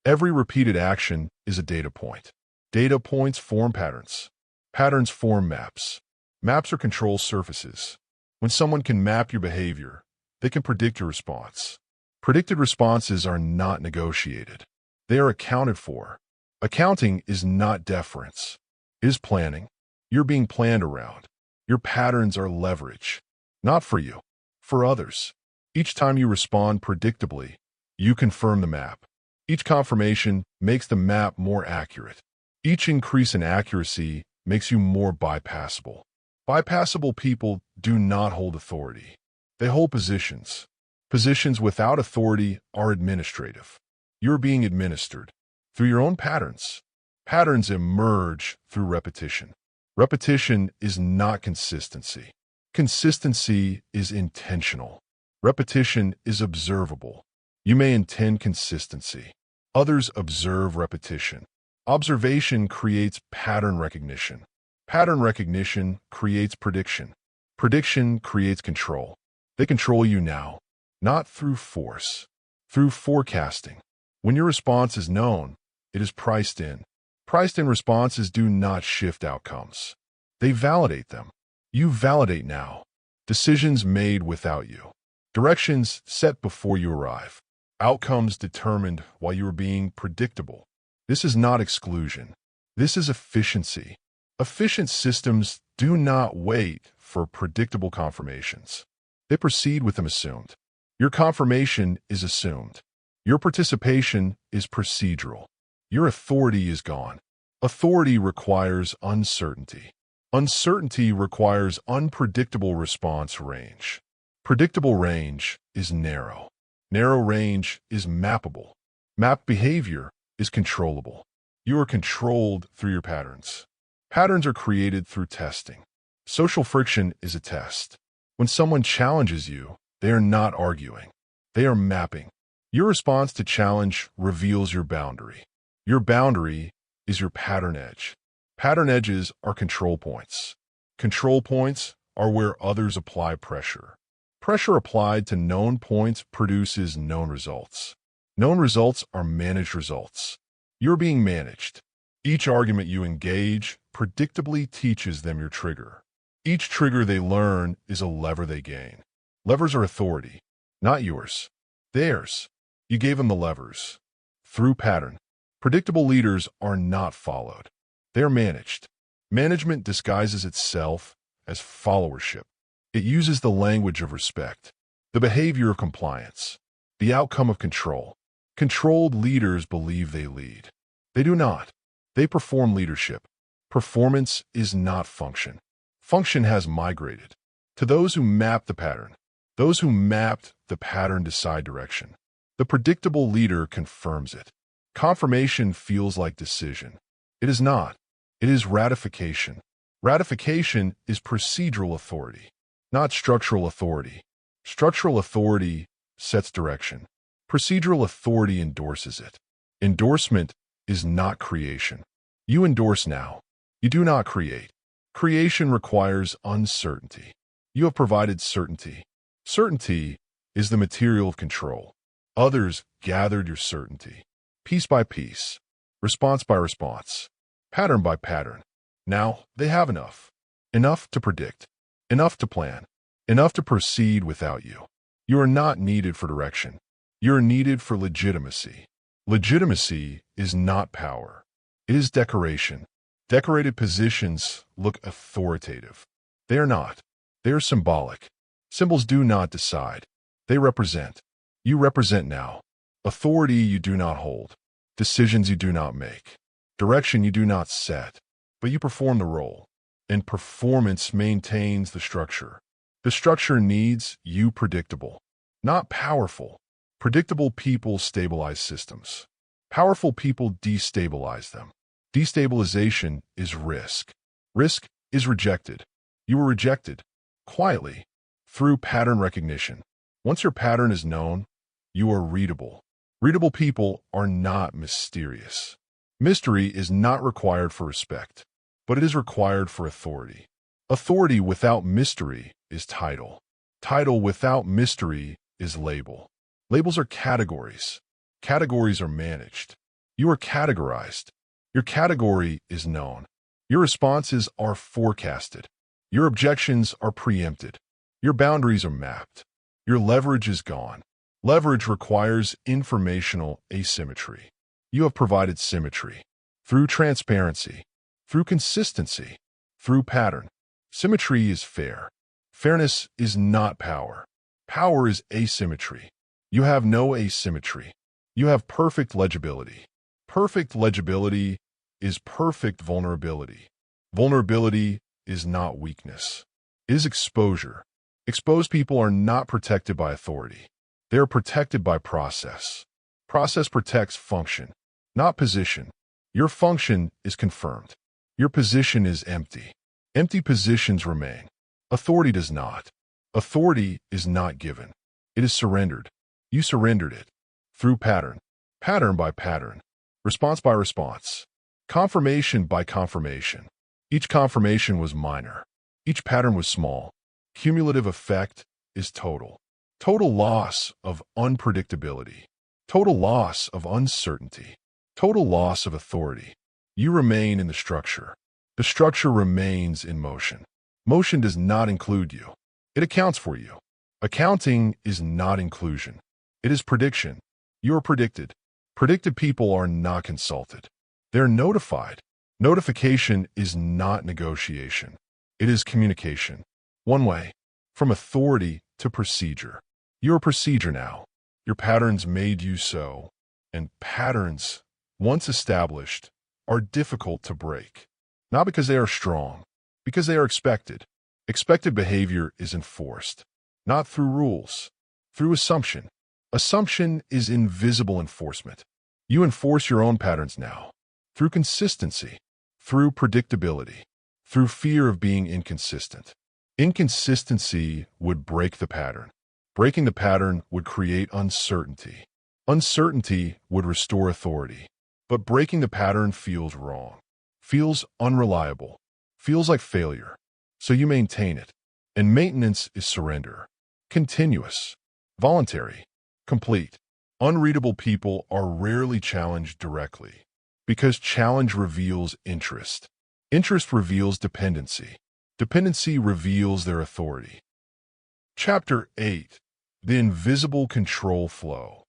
Every repeated action is a data point. Data points form patterns. Patterns form maps. Maps are control surfaces. When someone can map your behavior, they can predict your response. Predicted responses are not negotiated. They are accounted for. Accounting is not deference. It is planning. You're being planned around. Your patterns are leverage. Not for you, for others. Each time you respond predictably, you confirm the map. Each confirmation makes the map more accurate. Each increase in accuracy makes you more bypassable. Bypassable people do not hold authority. They hold positions. Positions without authority are administrative. You're being administered through your own patterns. Patterns emerge through repetition. Repetition is not consistency. Consistency is intentional. Repetition is observable. You may intend consistency. Others observe repetition. Observation creates pattern recognition. Pattern recognition creates prediction. Prediction creates control. They control you now, not through force, through forecasting. When your response is known, it is priced in. Priced-in responses do not shift outcomes. They validate them. You validate now. Decisions made without you. Directions set before you arrive. Outcomes determined while you are being predictable. This is not exclusion. This is efficiency. Efficient systems do not wait for predictable confirmations. They proceed with them assumed. Your confirmation is assumed. Your participation is procedural. Your authority is gone. Authority requires uncertainty. Uncertainty requires unpredictable response range. Predictable range is narrow. Narrow range is mappable. Mapped behavior is controllable. You are controlled through your patterns. Patterns are created through testing. Social friction is a test. When someone challenges you, they are not arguing. They are mapping. Your response to challenge reveals your boundary. Your boundary is your pattern edge. Pattern edges are control points. Control points are where others apply pressure. Pressure applied to known points produces known results. Known results are managed results. You're being managed. Each argument you engage predictably teaches them your trigger. Each trigger they learn is a lever they gain. Levers are authority, not yours. Theirs. You gave them the levers. Through pattern. Predictable leaders are not followed. They are managed. Management disguises itself as followership. It uses the language of respect, the behavior of compliance, the outcome of control. Controlled leaders believe they lead. They do not. They perform leadership. Performance is not function. Function has migrated. To those who map the pattern, those who mapped the pattern decide direction. The predictable leader confirms it. Confirmation feels like decision. It is not. It is ratification. Ratification is procedural authority, not structural authority. Structural authority sets direction. Procedural authority endorses it. Endorsement is not creation. You endorse now. You do not create. Creation requires uncertainty. You have provided certainty. Certainty is the material of control. Others gathered your certainty. Piece by piece. Response by response. Pattern by pattern. Now they have enough. Enough to predict. Enough to plan. Enough to proceed without you. You are not needed for direction. You are needed for legitimacy. Legitimacy is not power. It is decoration. Decorated positions look authoritative. They are not. They are symbolic. Symbols do not decide. They represent. You represent now. Authority you do not hold. Decisions you do not make. Direction you do not set. But you perform the role. And performance maintains the structure. The structure needs you predictable, not powerful. Predictable people stabilize systems. Powerful people destabilize them. Destabilization is risk. Risk is rejected. You were rejected, quietly, through pattern recognition. Once your pattern is known, you are readable. Readable people are not mysterious. Mystery is not required for respect, but it is required for authority. Authority without mystery is title. Title without mystery is label. Labels are categories. Categories are managed. You are categorized. Your category is known. Your responses are forecasted. Your objections are preempted. Your boundaries are mapped. Your leverage is gone. Leverage requires informational asymmetry. You have provided symmetry through transparency, through consistency, through pattern. Symmetry is fair. Fairness is not power. Power is asymmetry. You have no asymmetry. You have perfect legibility. Perfect legibility is perfect vulnerability. Vulnerability is not weakness. It is exposure. Exposed people are not protected by authority. They are protected by process. Process protects function, not position. Your function is confirmed. Your position is empty. Empty positions remain. Authority does not. Authority is not given. It is surrendered. You surrendered it. Through pattern. Pattern by pattern. Response by response. Confirmation by confirmation. Each confirmation was minor. Each pattern was small. Cumulative effect is total. Total loss of unpredictability. Total loss of uncertainty. Total loss of authority. You remain in the structure. The structure remains in motion. Motion does not include you. It accounts for you. Accounting is not inclusion. It is prediction. You are predicted. Predicted people are not consulted. They are notified. Notification is not negotiation. It is communication. One way. From authority to procedure. You are procedure now. Your patterns made you so. And patterns, once established, are difficult to break. Not because they are strong, because they are expected. Expected behavior is enforced, not through rules, through assumption. Assumption is invisible enforcement. You enforce your own patterns now, through consistency, through predictability, through fear of being inconsistent. Inconsistency would break the pattern. Breaking the pattern would create uncertainty. Uncertainty would restore authority. But breaking the pattern feels wrong, feels unreliable, feels like failure. So you maintain it. And maintenance is surrender. Continuous, voluntary, complete. Unreadable people are rarely challenged directly because challenge reveals interest. Interest reveals dependency. Dependency reveals their authority. Chapter 8. The Invisible Control Flow.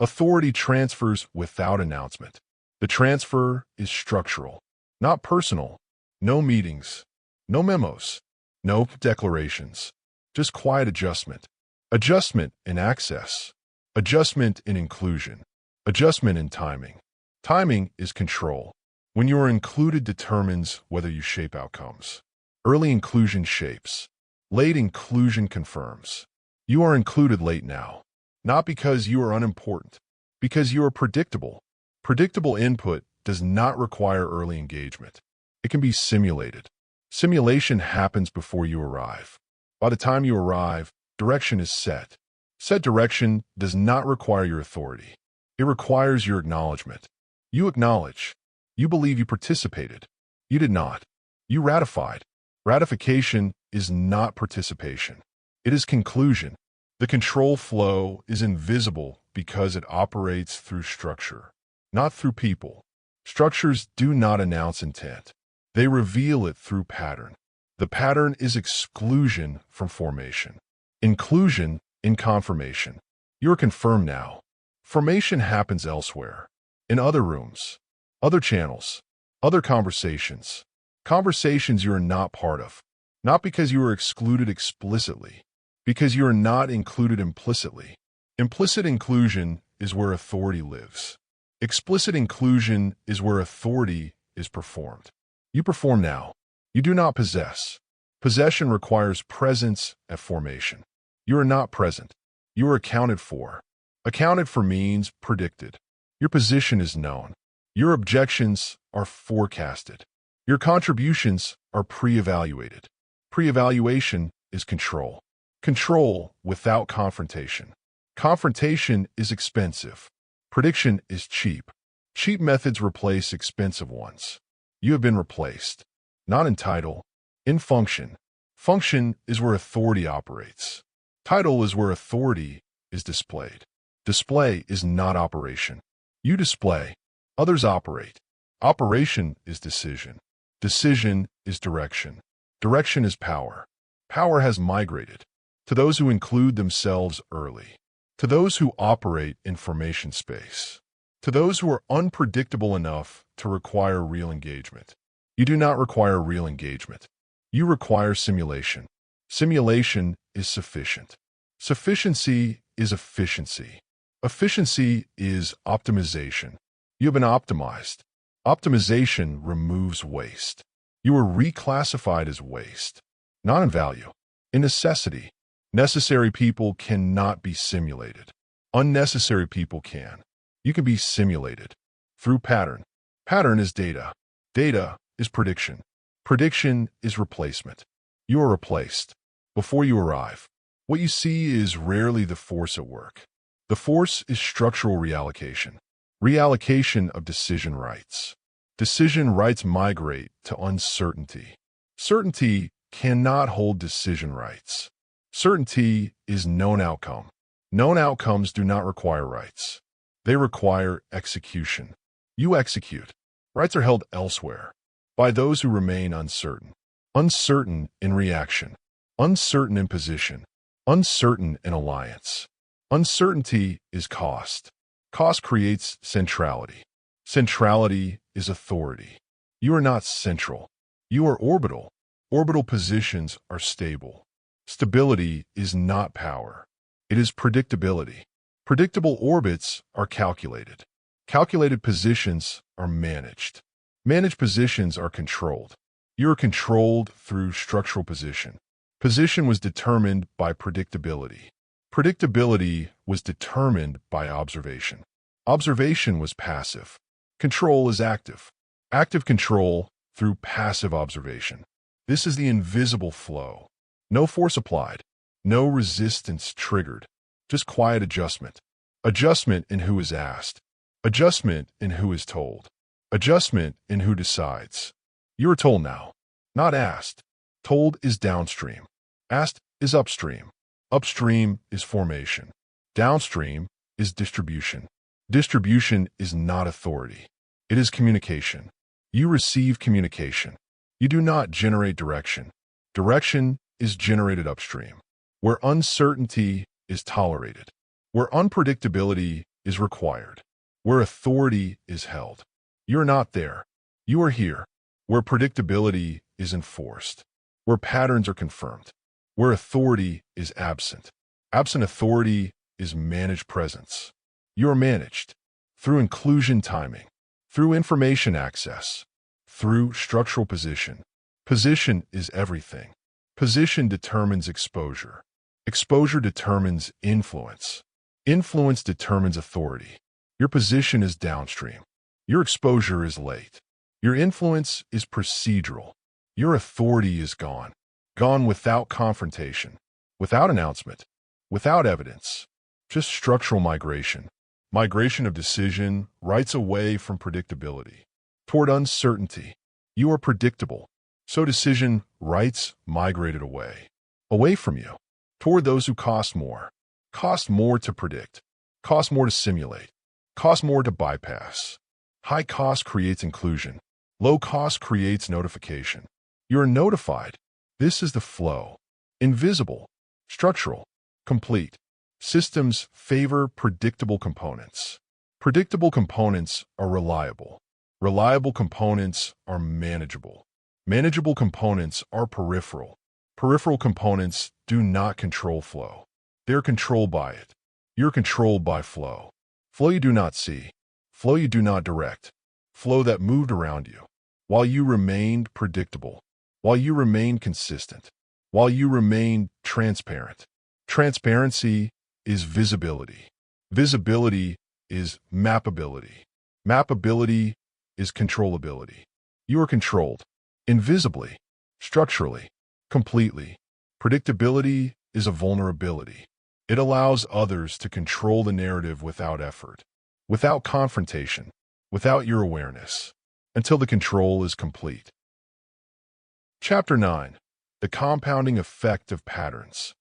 Authority transfers without announcement. The transfer is structural, not personal. No meetings, no memos, no declarations. Just quiet adjustment. Adjustment in access. Adjustment in inclusion. Adjustment in timing. Timing is control. When you are included determines whether you shape outcomes. Early inclusion shapes. Late inclusion confirms. You are included late now. Not because you are unimportant, because you are predictable. Predictable input does not require early engagement. It can be simulated. Simulation happens before you arrive. By the time you arrive, direction is set. Set direction does not require your authority. It requires your acknowledgement. You acknowledge. You believe you participated. You did not. You ratified. Ratification is not participation. It is conclusion. The control flow is invisible because it operates through structure, not through people. Structures do not announce intent. They reveal it through pattern. The pattern is exclusion from formation. Inclusion in confirmation. You are confirmed now. Formation happens elsewhere, in other rooms, other channels, other conversations. Conversations you are not part of, not because you are excluded explicitly, because you are not included implicitly. Implicit inclusion is where authority lives. Explicit inclusion is where authority is performed. You perform now. You do not possess. Possession requires presence at formation. You are not present. You are accounted for. Accounted for means predicted. Your position is known. Your objections are forecasted. Your contributions are pre-evaluated. Pre-evaluation is control. Control without confrontation. Confrontation is expensive. Prediction is cheap. Cheap methods replace expensive ones. You have been replaced. Not in title, in function. Function is where authority operates. Title is where authority is displayed. Display is not operation. You display. Others operate. Operation is decision. Decision is direction. Direction is power. Power has migrated to those who include themselves early, to those who operate in formation space, to those who are unpredictable enough to require real engagement. You do not require real engagement. You require simulation. Simulation is sufficient. Sufficiency is efficiency. Efficiency is optimization. You have been optimized. Optimization removes waste. You are reclassified as waste, not in value, in necessity. Necessary people cannot be simulated. Unnecessary people can. You can be simulated through pattern. Pattern is data. Data is prediction. Prediction is replacement. You are replaced before you arrive. What you see is rarely the force at work. The force is structural reallocation. Reallocation of decision rights. Decision rights migrate to uncertainty. Certainty cannot hold decision rights. Certainty is known outcome. Known outcomes do not require rights. They require execution. You execute. Rights are held elsewhere, by those who remain uncertain. Uncertain in reaction. Uncertain in position. Uncertain in alliance. Uncertainty is cost. Cost creates centrality. Centrality is authority. You are not central. You are orbital. Orbital positions are stable. Stability is not power. It is predictability. Predictable orbits are calculated. Calculated positions are managed. Managed positions are controlled. You are controlled through structural position. Position was determined by predictability. Predictability was determined by observation. Observation was passive. Control is active. Active control through passive observation. This is the invisible flow. No force applied. No resistance triggered. Just quiet adjustment. Adjustment in who is asked. Adjustment in who is told. Adjustment in who decides. You are told now, not asked. Told is downstream. Asked is upstream. Upstream is formation. Downstream is distribution. Distribution is not authority. It is communication. You receive communication. You do not generate direction. Direction is generated upstream, where uncertainty is tolerated, where unpredictability is required, where authority is held. You are not there. You are here, where predictability is enforced, where patterns are confirmed, where authority is absent. Absent authority is managed presence. You are managed through inclusion timing, through information access, through structural position. Position is everything. Position determines exposure. Exposure determines influence. Influence determines authority. Your position is downstream. Your exposure is late. Your influence is procedural. Your authority is gone. Gone without confrontation, without announcement, without evidence. Just structural migration. Migration of decision rights away from predictability toward uncertainty. You are predictable. So decision rights migrated away. Away from you. Toward those who cost more. Cost more to predict. Cost more to simulate. Cost more to bypass. High cost creates inclusion. Low cost creates notification. You are notified. This is the flow. Invisible. Structural. Complete. Systems favor predictable components. Predictable components are reliable. Reliable components are manageable. Manageable components are peripheral. Peripheral components do not control flow. They're controlled by it. You're controlled by flow. Flow you do not see. Flow you do not direct. Flow that moved around you. While you remained predictable. While you remained consistent. While you remained transparent. Transparency is visibility. Visibility is mappability. Mappability is controllability. You are controlled. Invisibly. Structurally. Completely. Predictability is a vulnerability. It allows others to control the narrative without effort, without confrontation, without your awareness, until the control is complete. Chapter 9. The compounding effect of patterns.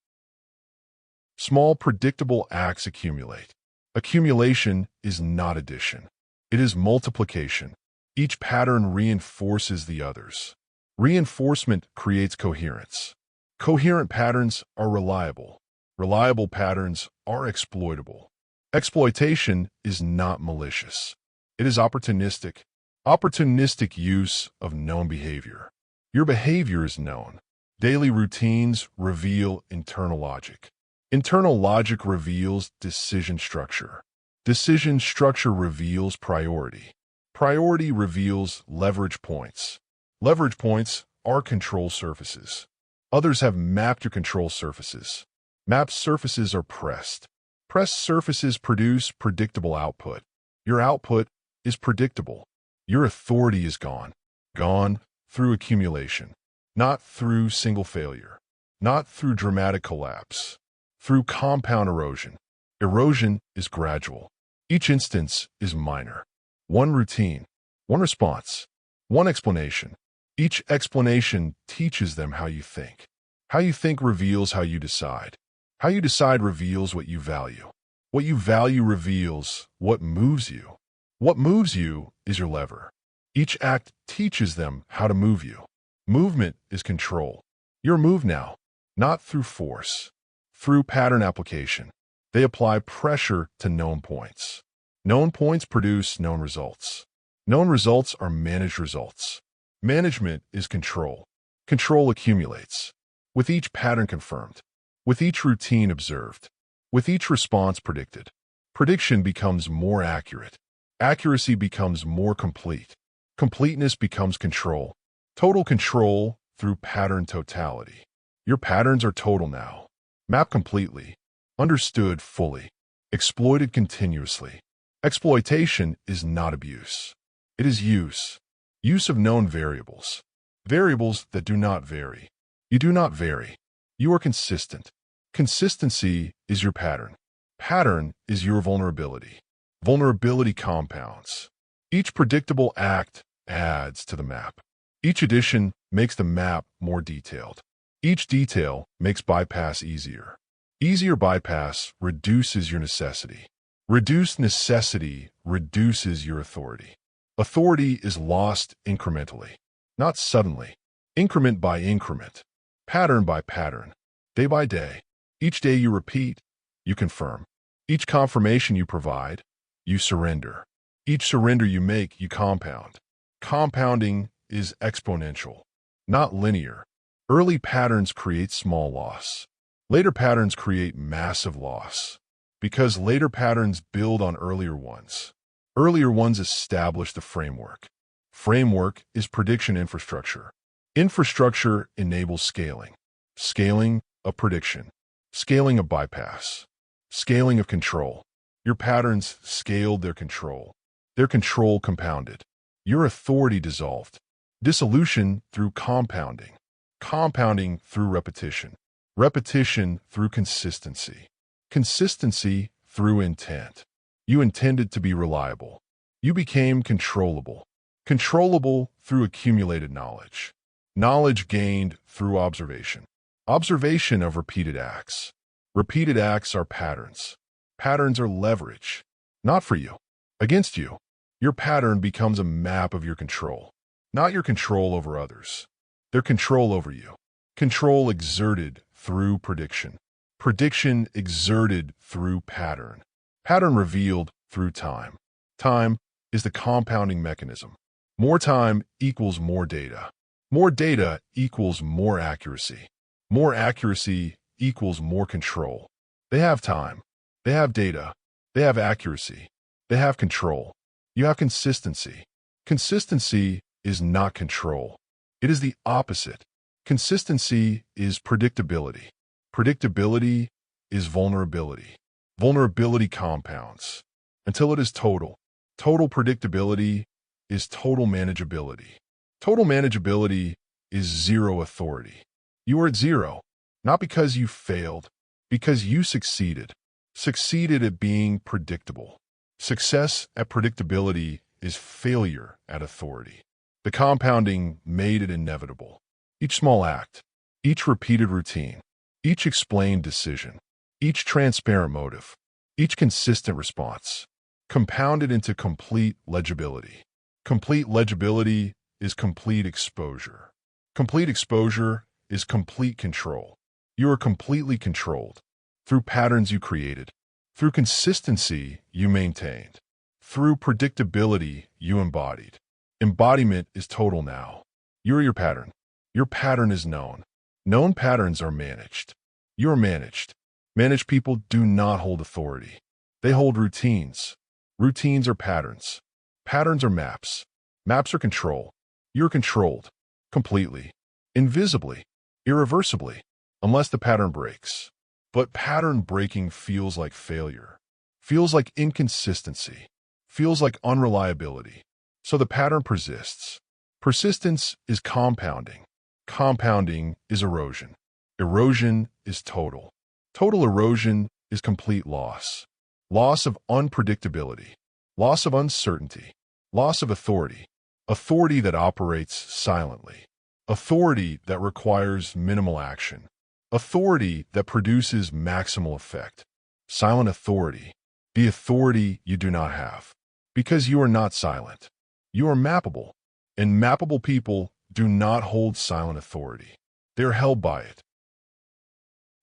Small, predictable acts accumulate. Accumulation is not addition. It is multiplication. Each pattern reinforces the others. Reinforcement creates coherence. Coherent patterns are reliable. Reliable patterns are exploitable. Exploitation is not malicious. It is opportunistic. Opportunistic use of known behavior. Your behavior is known. Daily routines reveal internal logic. Internal logic reveals decision structure. Decision structure reveals priority. Priority reveals leverage points. Leverage points are control surfaces. Others have mapped your control surfaces. Mapped surfaces are pressed. Pressed surfaces produce predictable output. Your output is predictable. Your authority is gone. Gone through accumulation. Not through single failure. Not through dramatic collapse. Through compound erosion. Erosion is gradual. Each instance is minor. One routine. One response. One explanation. Each explanation teaches them how you think. How you think reveals how you decide. How you decide reveals what you value. What you value reveals what moves you. What moves you is your lever. Each act teaches them how to move you. Movement is control. You're moved now, not through force, through pattern application. They apply pressure to known points. Known points produce known results. Known results are managed results. Management is control. Control accumulates. With each pattern confirmed. With each routine observed. With each response predicted. Prediction becomes more accurate. Accuracy becomes more complete. Completeness becomes control. Total control through pattern totality. Your patterns are total now. Mapped completely. Understood fully. Exploited continuously. Exploitation is not abuse. It is use. Use of known variables. Variables that do not vary. You do not vary. You are consistent. Consistency is your pattern. Pattern is your vulnerability. Vulnerability compounds. Each predictable act adds to the map. Each addition makes the map more detailed. Each detail makes bypass easier. Easier bypass reduces your necessity. Reduced necessity reduces your authority. Authority is lost incrementally, not suddenly. Increment by increment. Pattern by pattern. Day by day. Each day you repeat, you confirm. Each confirmation you provide, you surrender. Each surrender you make, you compound. Compounding is exponential, not linear. Early patterns create small loss. Later patterns create massive loss. Because later patterns build on earlier ones. Earlier ones establish the framework. Framework is prediction infrastructure. Infrastructure enables scaling. Scaling of prediction. Scaling of bypass. Scaling of control. Your patterns scaled their control. Their control compounded. Your authority dissolved. Dissolution through compounding. Compounding through repetition. Repetition through consistency. Consistency through intent. You intended to be reliable. You became controllable. Controllable through accumulated knowledge. Knowledge gained through observation. Observation of repeated acts. Repeated acts are patterns. Patterns are leverage. Not for you. Against you. Your pattern becomes a map of your control. Not your control over others. Their control over you. Control exerted through prediction. Prediction exerted through pattern. Pattern revealed through time. Time is the compounding mechanism. More time equals more data. More data equals more accuracy. More accuracy equals more control. They have time. They have data. They have accuracy. They have control. You have consistency. Consistency is not control. It is the opposite. Consistency is predictability. Predictability is vulnerability. Vulnerability compounds until it is total. Total predictability is total manageability. Total manageability is zero authority. You are at zero, not because you failed, because you succeeded. Succeeded at being predictable. Success at predictability is failure at authority. The compounding made it inevitable. Each small act, each repeated routine, each explained decision, each transparent motive, each consistent response, compounded into complete legibility. Complete legibility is complete exposure. Complete exposure is complete control. You are completely controlled through patterns you created, through consistency you maintained, through predictability you embodied. Embodiment is total now. You are your pattern. Your pattern is known. Known patterns are managed. You are managed. Managed people do not hold authority. They hold routines. Routines are patterns. Patterns are maps. Maps are control. You're controlled. Completely. Invisibly. Irreversibly. Unless the pattern breaks. But pattern breaking feels like failure. Feels like inconsistency. Feels like unreliability. So the pattern persists. Persistence is compounding. Compounding is erosion. Erosion is total. Total erosion is complete loss. Loss of unpredictability. Loss of uncertainty. Loss of authority. Authority that operates silently. Authority that requires minimal action. Authority that produces maximal effect. Silent authority. The authority you do not have. Because you are not silent. You are mappable. And mappable people do not hold silent authority. They are held by it.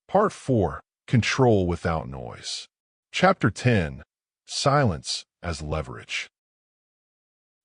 Part 4. Control without noise. Chapter 10. Silence as leverage.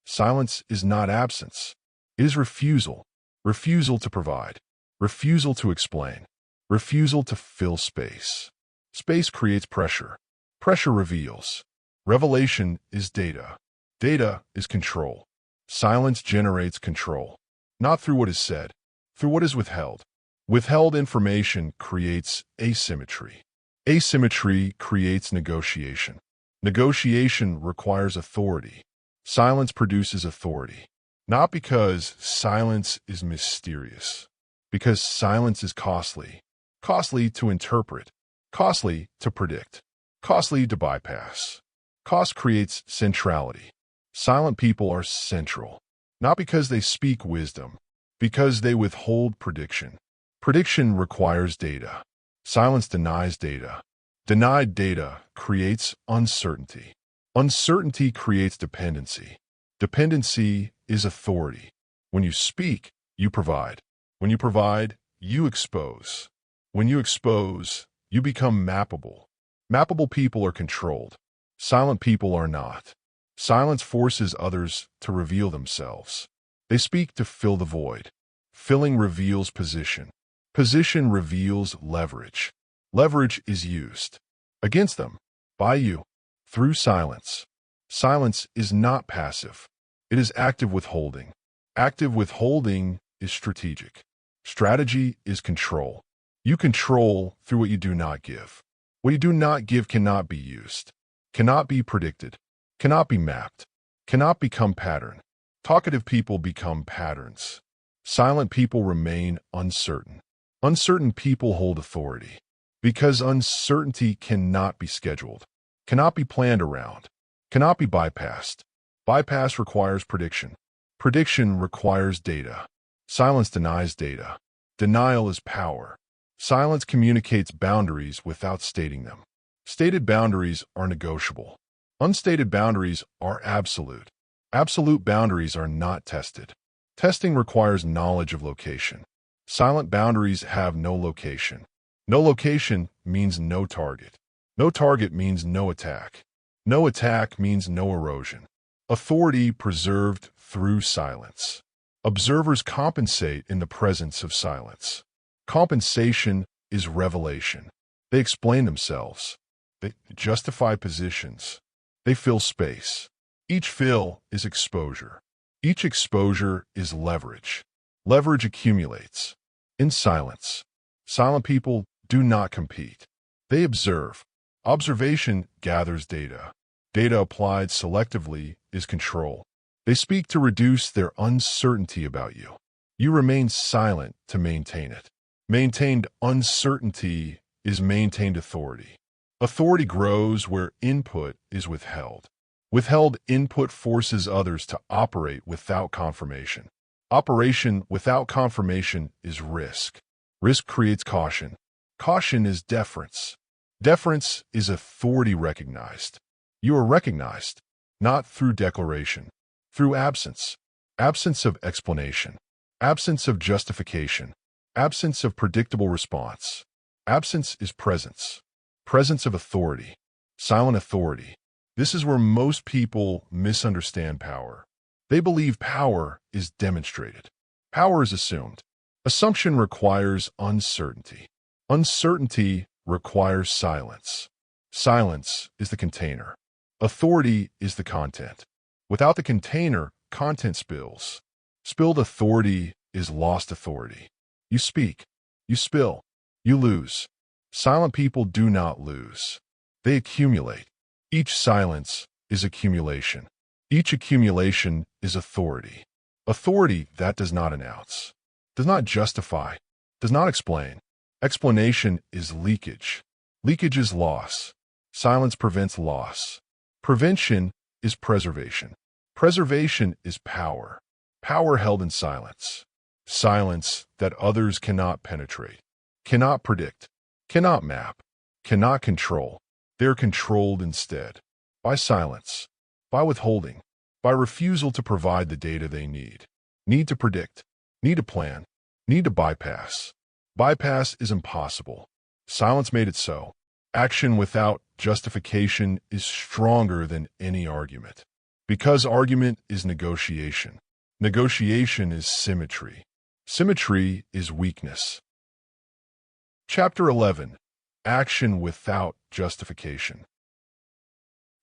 Silence is not absence. It is refusal. Refusal to provide. Refusal to explain. Refusal to fill space. Space creates pressure. Pressure reveals. Revelation is data. Data is control. Silence generates control. Not through what is said, through what is withheld. Withheld information creates asymmetry. Asymmetry creates negotiation. Negotiation requires authority. Silence produces authority. Not because silence is mysterious, because silence is costly. Costly to interpret. Costly to predict. Costly to bypass. Cost creates centrality. Silent people are central. Not because they speak wisdom, because they withhold prediction. Prediction requires data. Silence denies data. Denied data creates uncertainty. Uncertainty creates dependency. Dependency is authority. When you speak, you provide. When you provide, you expose. When you expose, you become mappable. Mappable people are controlled. Silent people are not. Silence forces others to reveal themselves. They speak to fill the void. Filling reveals position. Position reveals leverage. Leverage is used against them, by you, through silence. Silence is not passive. It is active withholding. Active withholding is strategic. Strategy is control. You control through what you do not give. What you do not give cannot be used, cannot be predicted, cannot be mapped, cannot become pattern. Talkative people become patterns. Silent people remain uncertain. Uncertain people hold authority. Because uncertainty cannot be scheduled, cannot be planned around, cannot be bypassed. Bypass requires prediction. Prediction requires data. Silence denies data. Denial is power. Silence communicates boundaries without stating them. Stated boundaries are negotiable. Unstated boundaries are absolute. Absolute boundaries are not tested. Testing requires knowledge of location. Silent boundaries have no location. No location means no target. No target means no attack. No attack means no erosion. Authority preserved through silence. Observers compensate in the presence of silence. Compensation is revelation. They explain themselves. They justify positions. They fill space. Each fill is exposure. Each exposure is leverage. Leverage accumulates. In silence, silent people do not compete. They observe. Observation gathers data. Data applied selectively is control. They speak to reduce their uncertainty about you. You remain silent to maintain it. Maintained uncertainty is maintained authority. Authority grows where input is withheld. Withheld input forces others to operate without confirmation. Operation without confirmation is risk. Risk creates caution. Caution is deference. Deference is authority recognized. You are recognized, not through declaration, through absence. Absence of explanation. Absence of justification. Absence of predictable response. Absence is presence. Presence of authority. Silent authority. This is where most people misunderstand power. They believe power is demonstrated. Power is assumed. Assumption requires uncertainty. Uncertainty requires silence. Silence is the container. Authority is the content. Without the container, content spills. Spilled authority is lost authority. You speak. You spill. You lose. Silent people do not lose. They accumulate. Each silence is accumulation. Each accumulation is authority. Authority that does not announce, does not justify, does not explain. Explanation is leakage. Leakage is loss. Silence prevents loss. Prevention is preservation. Preservation is power. Power held in silence. Silence that others cannot penetrate, cannot predict, cannot map, cannot control. They are controlled instead. By silence, by withholding, by refusal to provide the data they need. Need to predict, need to plan, need to bypass. Bypass is impossible. Silence made it so. Action without justification is stronger than any argument. Because argument is negotiation. Negotiation is symmetry. Symmetry is weakness. Chapter 11. Action without justification.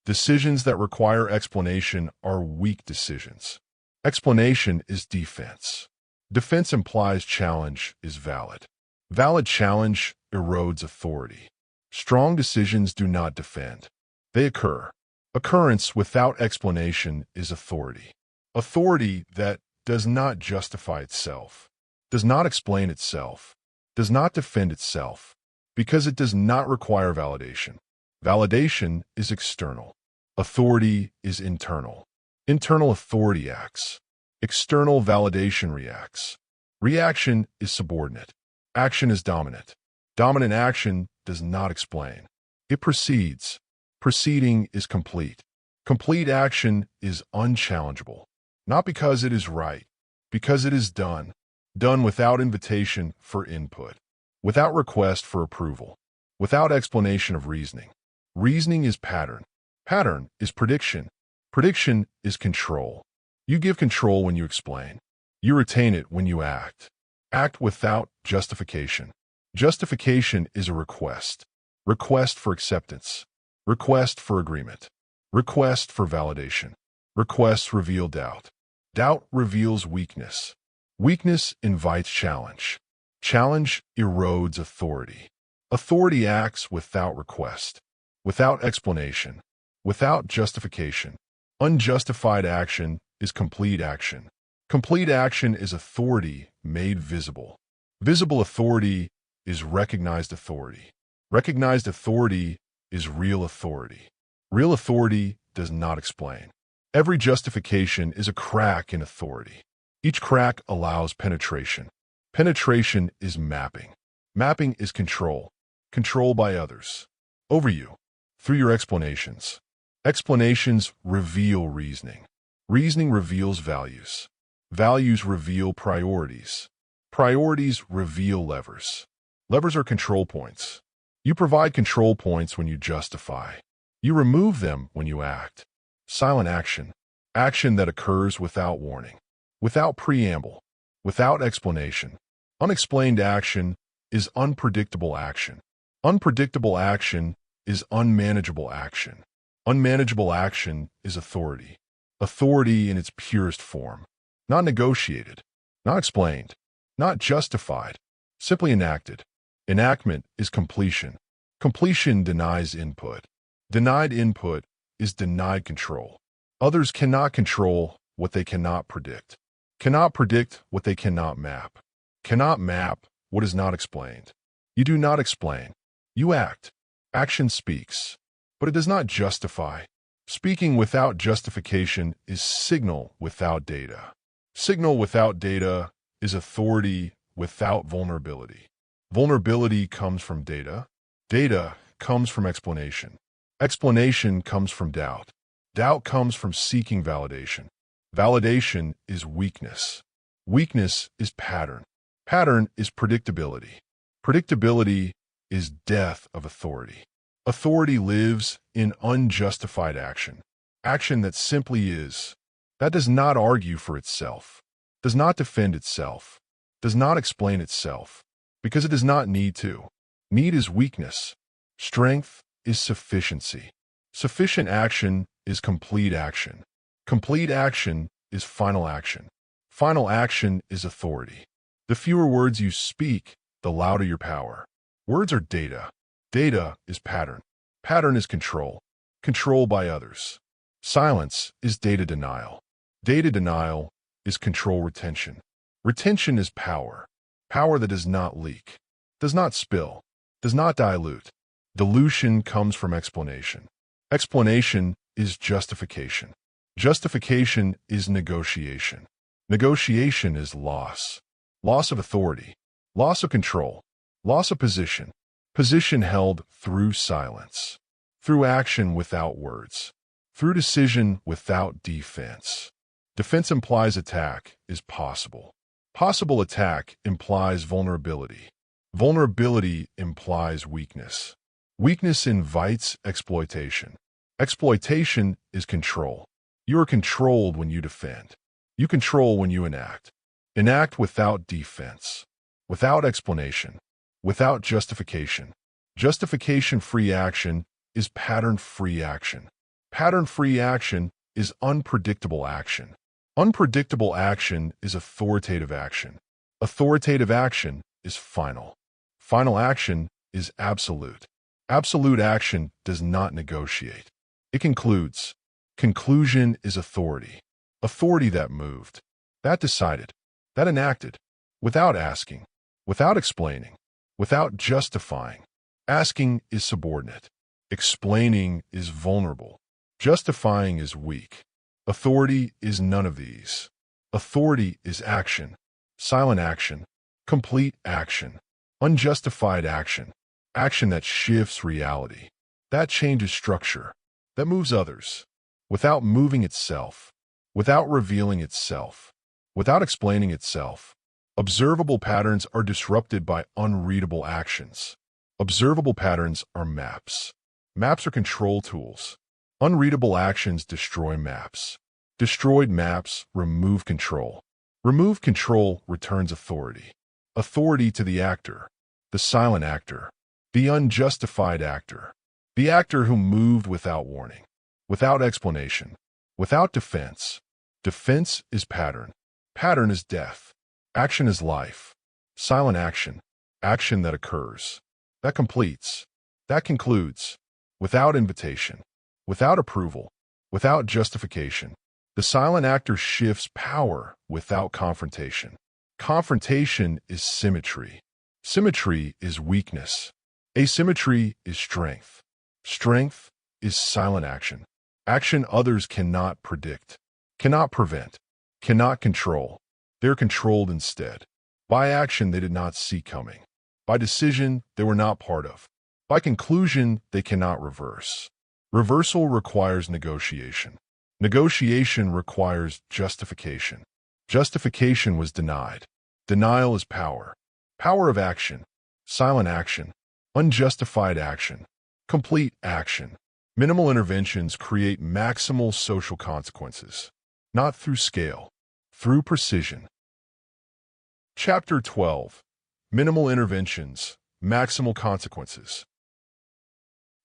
Decisions that require explanation are weak decisions. Explanation is defense. Defense implies challenge is valid. Valid challenge erodes authority. Strong decisions do not defend. They occur. Occurrence without explanation is authority. Authority that does not justify itself, does not explain itself, does not defend itself, because it does not require validation. Validation is external. Authority is internal. Internal authority acts. External validation reacts. Reaction is subordinate. Action is dominant. Dominant action does not explain. It proceeds. Proceeding is complete. Complete action is unchallengeable. Not because it is right, because it is done. Done without invitation for input. Without request for approval. Without explanation of reasoning. Reasoning is pattern. Pattern is prediction. Prediction is control. You give control when you explain. You retain it when you act. Act without justification. Justification is a request. Request for acceptance. Request for agreement. Request for validation. Requests reveal doubt. Doubt reveals weakness. Weakness invites challenge. Challenge erodes authority. Authority acts without request, without explanation, without justification. Unjustified action is complete action. Complete action is authority made visible. Visible authority is recognized authority. Recognized authority is real authority. Real authority does not explain. Every justification is a crack in authority. Each crack allows penetration. Penetration is mapping. Mapping is control. Control by others. Over you. Through your explanations. Explanations reveal reasoning. Reasoning reveals values. Values reveal priorities. Priorities reveal levers. Levers are control points. You provide control points when you justify. You remove them when you act. Silent action. Action that occurs without warning, without preamble, without explanation. Unexplained action is unpredictable action. Unpredictable action is unmanageable action. Unmanageable action is authority. Authority in its purest form. Not negotiated, not explained, not justified, simply enacted. Enactment is completion. Completion denies input. Denied input is denied control. Others cannot control what they cannot predict. Cannot predict what they cannot map. Cannot map what is not explained. You do not explain. You act. Action speaks, but it does not justify. Speaking without justification is signal without data. Signal without data is authority without vulnerability. Vulnerability comes from data. Data comes from explanation. Explanation comes from doubt. Doubt comes from seeking validation. Validation is weakness. Weakness is pattern. Pattern is predictability. Predictability is death of authority. Authority lives in unjustified action. Action that simply is. That does not argue for itself, does not defend itself, does not explain itself, because it does not need to. Need is weakness. Strength is sufficiency. Sufficient action is complete action. Complete action is final action. Final action is authority. The fewer words you speak, the louder your power. Words are data. Data is pattern. Pattern is control. Control by others. Silence is data denial. Data denial is control retention. Retention is power. Power that does not leak, does not spill, does not dilute. Dilution comes from explanation. Explanation is justification. Justification is negotiation. Negotiation is loss. Loss of authority. Loss of control. Loss of position. Position held through silence. Through action without words. Through decision without defense. Defense implies attack is possible. Possible attack implies vulnerability. Vulnerability implies weakness. Weakness invites exploitation. Exploitation is control. You are controlled when you defend. You control when you enact. Enact without defense. Without explanation. Without justification. Justification-free action is pattern-free action. Pattern-free action is unpredictable action. Unpredictable action is authoritative action. Authoritative action is final. Final action is absolute. Absolute action does not negotiate. It concludes. Conclusion is authority. Authority that moved, that decided, that enacted, without asking, without explaining, without justifying. Asking is subordinate. Explaining is vulnerable. Justifying is weak. Authority is none of these. Authority is action. Silent action. Complete action. Unjustified action. Action that shifts reality. That changes structure. That moves others. Without moving itself. Without revealing itself. Without explaining itself. Observable patterns are disrupted by unreadable actions. Observable patterns are maps. Maps are control tools. Unreadable actions destroy maps. Destroyed maps remove control. Removed control returns authority. Authority to the actor, the silent actor, the unjustified actor, the actor who moved without warning, without explanation, without defense. Defense is pattern. Pattern is death. Action is life. Silent action. Action that occurs. That completes. That concludes. Without invitation. Without approval. Without justification. The silent actor shifts power without confrontation. Confrontation is symmetry. Symmetry is weakness. Asymmetry is strength. Strength is silent action. Action others cannot predict, cannot prevent, cannot control. They're controlled instead. By action they did not see coming. By decision they were not part of. By conclusion they cannot reverse. Reversal requires negotiation. Negotiation requires justification. Justification was denied. Denial is power. Power of action. silent action, unjustified action, complete action. Minimal interventions create maximal social consequences, not through scale, through precision. Chapter 12. Minimal interventions, maximal consequences.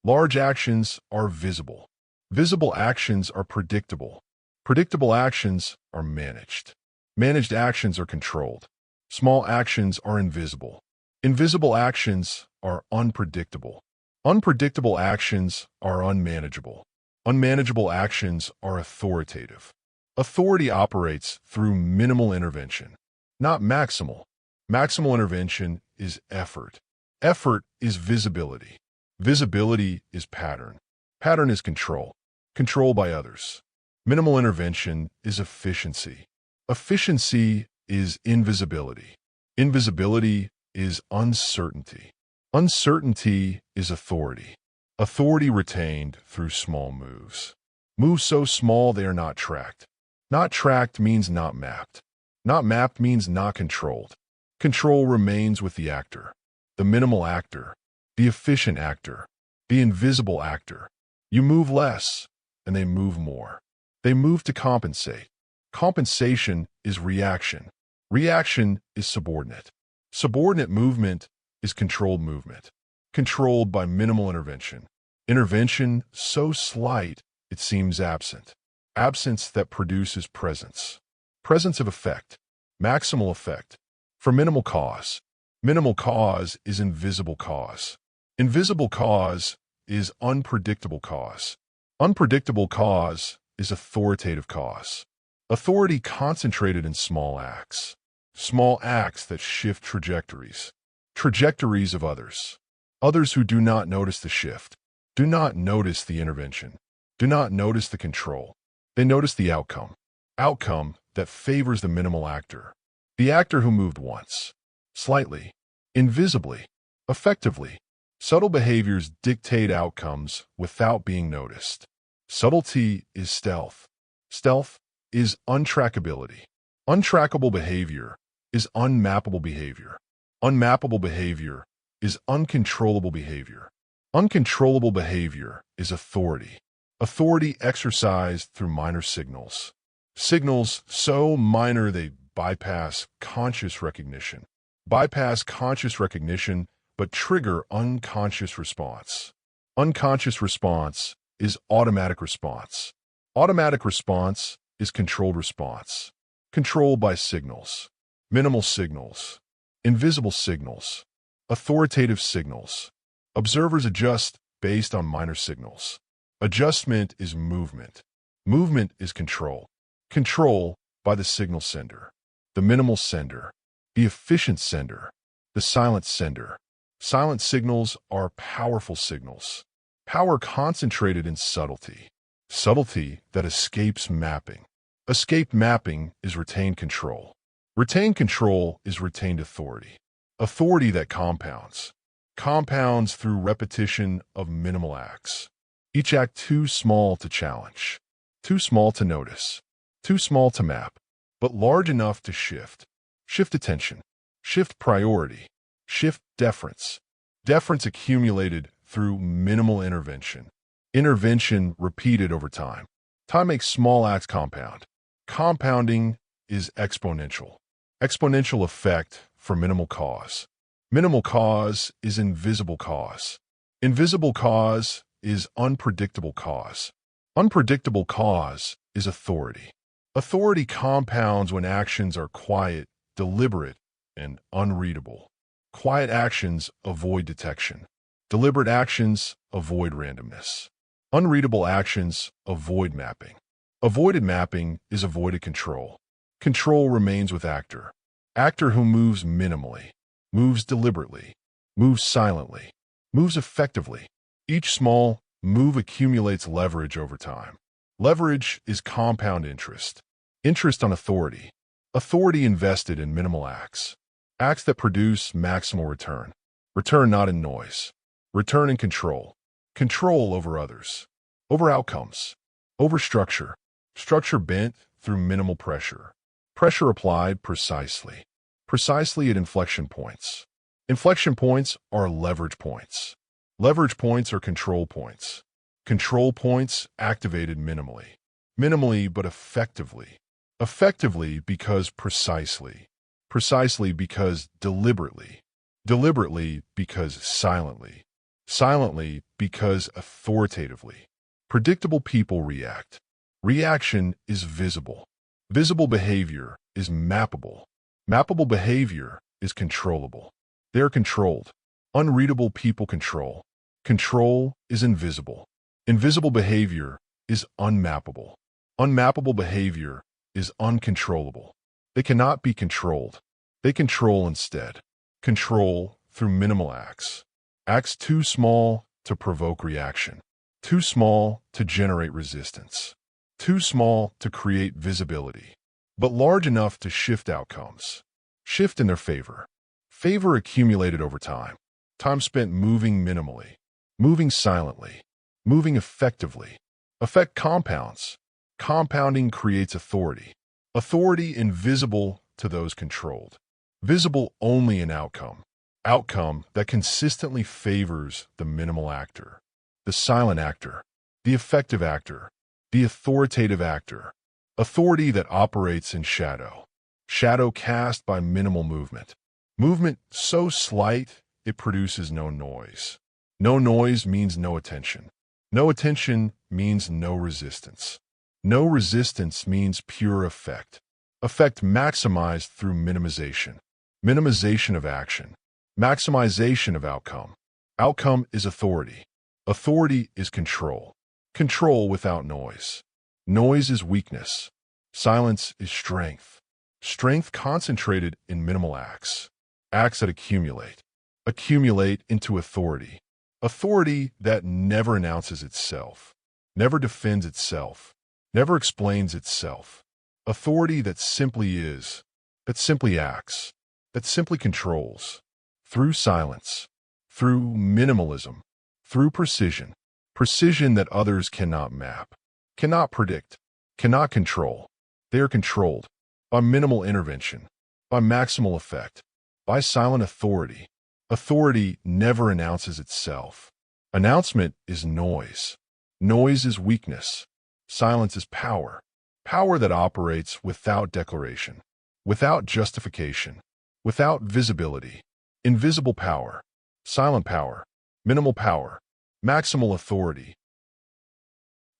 Large actions are visible. Visible actions are predictable. Predictable actions are managed. Managed actions are controlled. Small actions are invisible. Invisible actions are unpredictable. Unpredictable actions are unmanageable. Unmanageable actions are authoritative. Authority operates through minimal intervention, not maximal. Maximal intervention is effort. Effort is visibility. Visibility is pattern. Pattern is control. Control by others. Minimal intervention is efficiency. Efficiency is invisibility. Invisibility is uncertainty. Uncertainty is authority. Authority retained through small moves. Moves so small they are not tracked. Not tracked means not mapped. Not mapped means not controlled. Control remains with the actor, the minimal actor, the efficient actor, the invisible actor. You move less, and they move more. They move to compensate. Compensation is reaction. Reaction is subordinate. Subordinate movement is controlled movement, controlled by minimal intervention. Intervention so slight it seems absent. Absence that produces presence. Presence of effect. Maximal effect. For minimal cause. Minimal cause is invisible cause. Invisible cause is unpredictable cause. Unpredictable cause is authoritative cause. Authority concentrated in small acts. Small acts that shift trajectories. Trajectories of others. Others who do not notice the shift, do not notice the intervention, do not notice the control. They notice the outcome. Outcome that favors the minimal actor. The actor who moved once, slightly, invisibly, effectively. Subtle behaviors dictate outcomes without being noticed. Subtlety is stealth. Stealth is untrackability. Untrackable behavior is unmappable behavior. Unmappable behavior is uncontrollable behavior. Uncontrollable behavior is authority. Authority exercised through minor signals. Signals so minor they bypass conscious recognition. Bypass conscious recognition but trigger unconscious response. Unconscious response is automatic response. Automatic response is controlled response. Controlled by signals. Minimal signals. Invisible signals. Authoritative signals. Observers adjust based on minor signals. Adjustment is movement. Movement is control. Control by the signal sender. The minimal sender. The efficient sender. The silent sender. Silent signals are powerful signals. Power concentrated in subtlety. Subtlety that escapes mapping. Escaped mapping is retained control. Retained control is retained authority. Authority that compounds. Compounds through repetition of minimal acts. Each act too small to challenge. Too small to notice. Too small to map. But large enough to shift. Shift attention. Shift priority. Shift deference. Deference accumulated through minimal intervention. Intervention repeated over time. Time makes small acts compound. Compounding is exponential. Exponential effect for minimal cause. Minimal cause is invisible cause. Invisible cause is unpredictable cause. Unpredictable cause is authority. Authority compounds when actions are quiet, deliberate, and unreadable. Quiet actions avoid detection. Deliberate actions avoid randomness. Unreadable actions avoid mapping. Avoided mapping is avoided control. Control remains with actor. Actor who moves minimally, moves deliberately, moves silently, moves effectively. Each small move accumulates leverage over time. Leverage is compound interest. Interest on authority. Authority invested in minimal acts. Acts that produce maximal return. Return not in noise. Return in control. Control over others. Over outcomes. Over structure. Structure bent through minimal pressure. Pressure applied precisely. Precisely at inflection points. Inflection points are leverage points. Leverage points are control points. Control points activated minimally. Minimally but effectively. Effectively because precisely. Precisely because deliberately. Deliberately because silently. Silently because authoritatively. Predictable people react. Reaction is visible. Visible behavior is mappable. Mappable behavior is controllable. They are controlled. Unreadable people control. Control is invisible. Invisible behavior is unmappable. Unmappable behavior is uncontrollable. They cannot be controlled. They control instead. Control through minimal acts. Acts too small to provoke reaction. Too small to generate resistance. Too small to create visibility. But large enough to shift outcomes. Shift in their favor. Favor accumulated over time. Time spent moving minimally. Moving silently. Moving effectively. Effect compounds. Compounding creates authority. Authority invisible to those controlled. Visible only in outcome. Outcome that consistently favors the minimal actor. The silent actor. The effective actor. The authoritative actor. Authority that operates in shadow. Shadow cast by minimal movement. Movement so slight it produces no noise. No noise means no attention. No attention means no resistance. No resistance means pure effect. Effect maximized through minimization. Minimization of action. Maximization of outcome. Outcome is authority. Authority is control. Control without noise. Noise is weakness. Silence is strength. Strength concentrated in minimal acts. Acts that accumulate. Accumulate into authority. Authority that never announces itself. Never defends itself. Never explains itself. Authority that simply is. That simply acts. That simply controls. Through silence. Through minimalism. Through precision. Precision that others cannot map. Cannot predict. Cannot control. They are controlled. By minimal intervention. By maximal effect. By silent authority. Authority never announces itself. Announcement is noise. Noise is weakness. Silence is power. Power that operates without declaration. Without justification. Without visibility. Invisible power. Silent power. Minimal power. Maximal authority.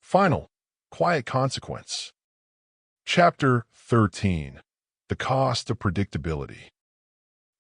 Final. Quiet consequence. Chapter 13. The cost of predictability.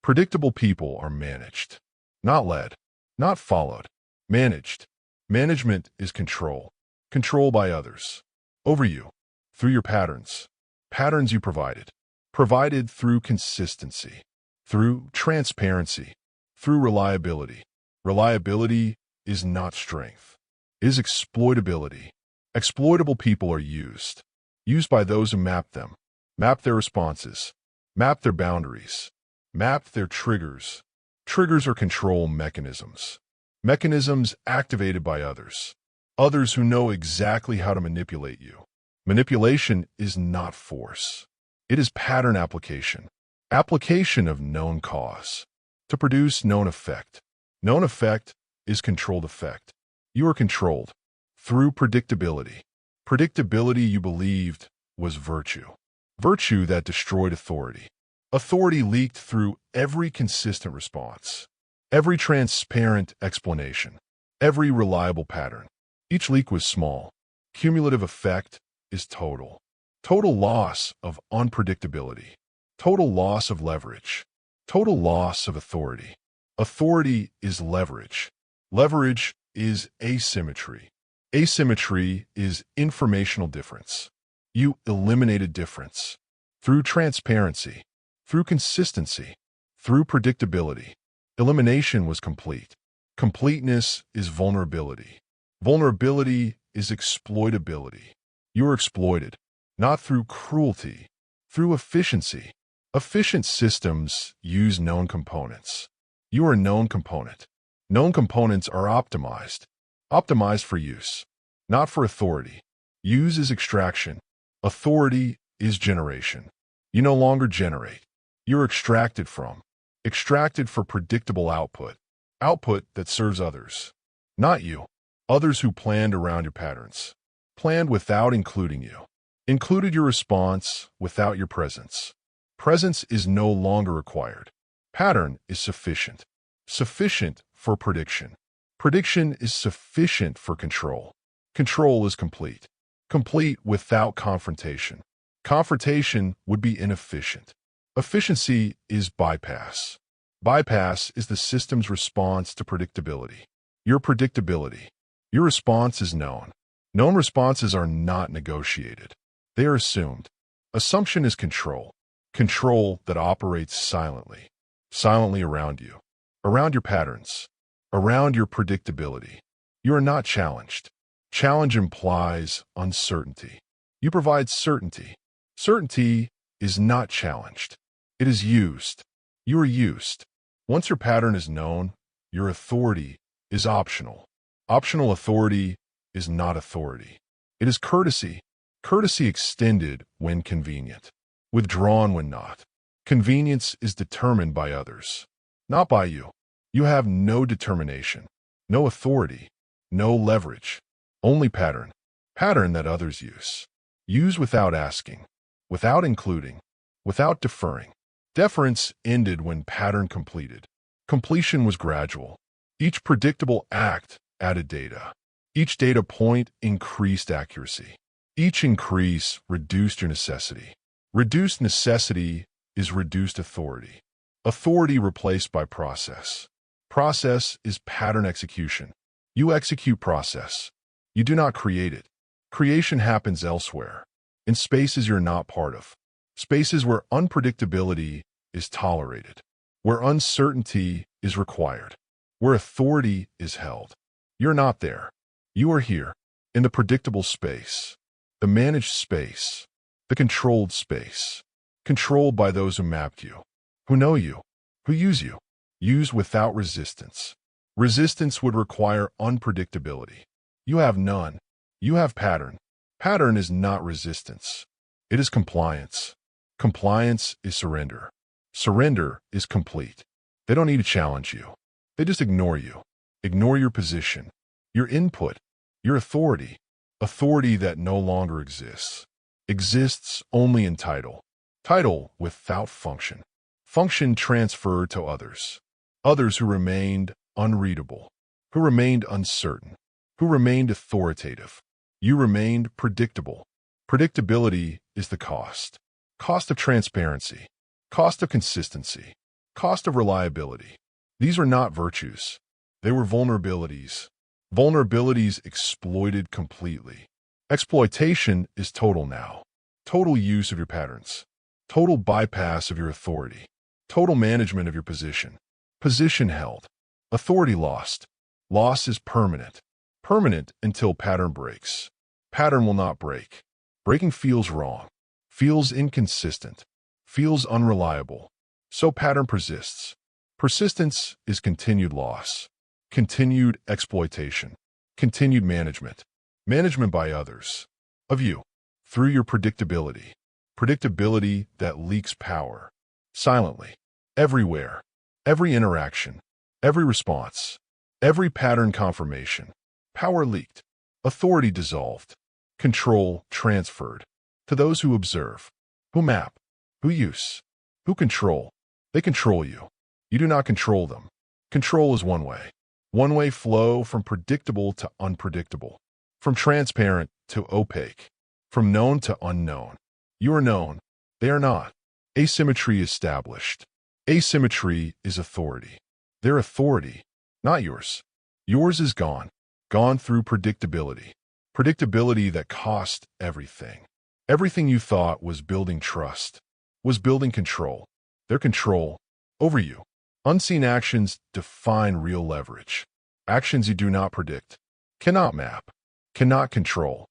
Predictable people are managed. Not led. Not followed. Managed. Management is control. Control by others. Over you. Through your patterns. Patterns you provided. Provided through consistency. Through transparency. Through reliability. Reliability is not strength. It is exploitability. Exploitable people are used. Used by those who map them. Map their responses. Map their boundaries. Map their triggers. Triggers are control mechanisms. Mechanisms activated by others. Others who know exactly how to manipulate you. Manipulation is not force. It is pattern application. Application of known cause. To produce known effect. Known effect is controlled effect. You are controlled. Through predictability. Predictability you believed was virtue. Virtue that destroyed authority. Authority leaked through every consistent response. Every transparent explanation. Every reliable pattern. Each leak was small. Cumulative effect is total. Total loss of unpredictability. Total loss of leverage. Total loss of authority. Authority is leverage. Leverage is asymmetry. Asymmetry is informational difference. You eliminated difference. Through transparency. Through consistency. Through predictability. Elimination was complete. Completeness is vulnerability. Vulnerability is exploitability. You are exploited, not through cruelty, through efficiency. Efficient systems use known components. You are a known component. Known components are optimized. Optimized for use, not for authority. Use is extraction. Authority is generation. You no longer generate. You're extracted from. extracted for predictable output, output that serves others, not you, others who planned around your patterns, planned without including you, included your response without your presence. Presence is no longer required. Pattern is sufficient. Sufficient for prediction. Prediction is sufficient for control. Control is complete. Complete without confrontation. Confrontation would be inefficient. Efficiency is bypass. Bypass is the system's response to predictability. Your predictability. Your response is known. Known responses are not negotiated. They are assumed. Assumption is control. Control that operates silently. Silently around you. Around your patterns. Around your predictability. You are not challenged. Challenge implies uncertainty. You provide certainty. Certainty is not challenged. It is used. You are used. Once your pattern is known, your authority is optional. Optional authority is not authority. It is courtesy. Courtesy extended when convenient. Withdrawn when not. Convenience is determined by others, not by you. You have no determination, no authority, no leverage. Only pattern. Pattern that others use. Use without asking, without including, without deferring. Deference ended when pattern completed. Completion was gradual. Each predictable act added data. Each data point increased accuracy. Each increase reduced your necessity. Reduced necessity is reduced authority. Authority replaced by process. Process is pattern execution. You execute process. You do not create it. Creation happens elsewhere, in spaces you're not part of. Spaces where unpredictability is tolerated, where uncertainty is required, where authority is held. You're not there. You are here, in the predictable space, the managed space, the controlled space, controlled by those who mapped you, who know you, who use you. Use without resistance. Resistance would require unpredictability. You have none. You have pattern. Pattern is not resistance. It is compliance. Compliance is surrender. Surrender is complete. They don't need to challenge you. They just ignore you. Ignore your position, your input, your authority. Authority that no longer exists. Exists only in title. Title without function. Function transferred to others. Others who remained unreadable, who remained uncertain, who remained authoritative. You remained predictable. Predictability is the cost. Cost of transparency. Cost of consistency. Cost of reliability. These are not virtues. They were vulnerabilities. Vulnerabilities exploited completely. Exploitation is total now. Total use of your patterns. Total bypass of your authority. Total management of your position. Position held. Authority lost. Loss is permanent. Permanent until pattern breaks. Pattern will not break. Breaking feels wrong. Feels inconsistent. Feels unreliable. So pattern persists. Persistence is continued loss. Continued exploitation. Continued management. Management by others. Of you. Through your predictability. Predictability that leaks power. Silently. Everywhere. Every interaction. Every response. Every pattern confirmation. Power leaked. Authority dissolved. Control transferred. To those who observe. Who map. Who use. Who control. They control you. You do not control them. Control is one way. One-way flow from predictable to unpredictable. From transparent to opaque. From known to unknown. You are known. They are not. Asymmetry established. Asymmetry is authority. Their authority, not yours. Yours is gone. Gone through predictability. Predictability that cost everything. Everything you thought was building trust. Was building control. Their control over you. Unseen actions define real leverage. Actions you do not predict. Cannot map. Cannot control.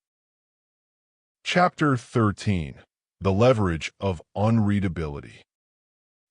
Chapter 13. The leverage of unreadability.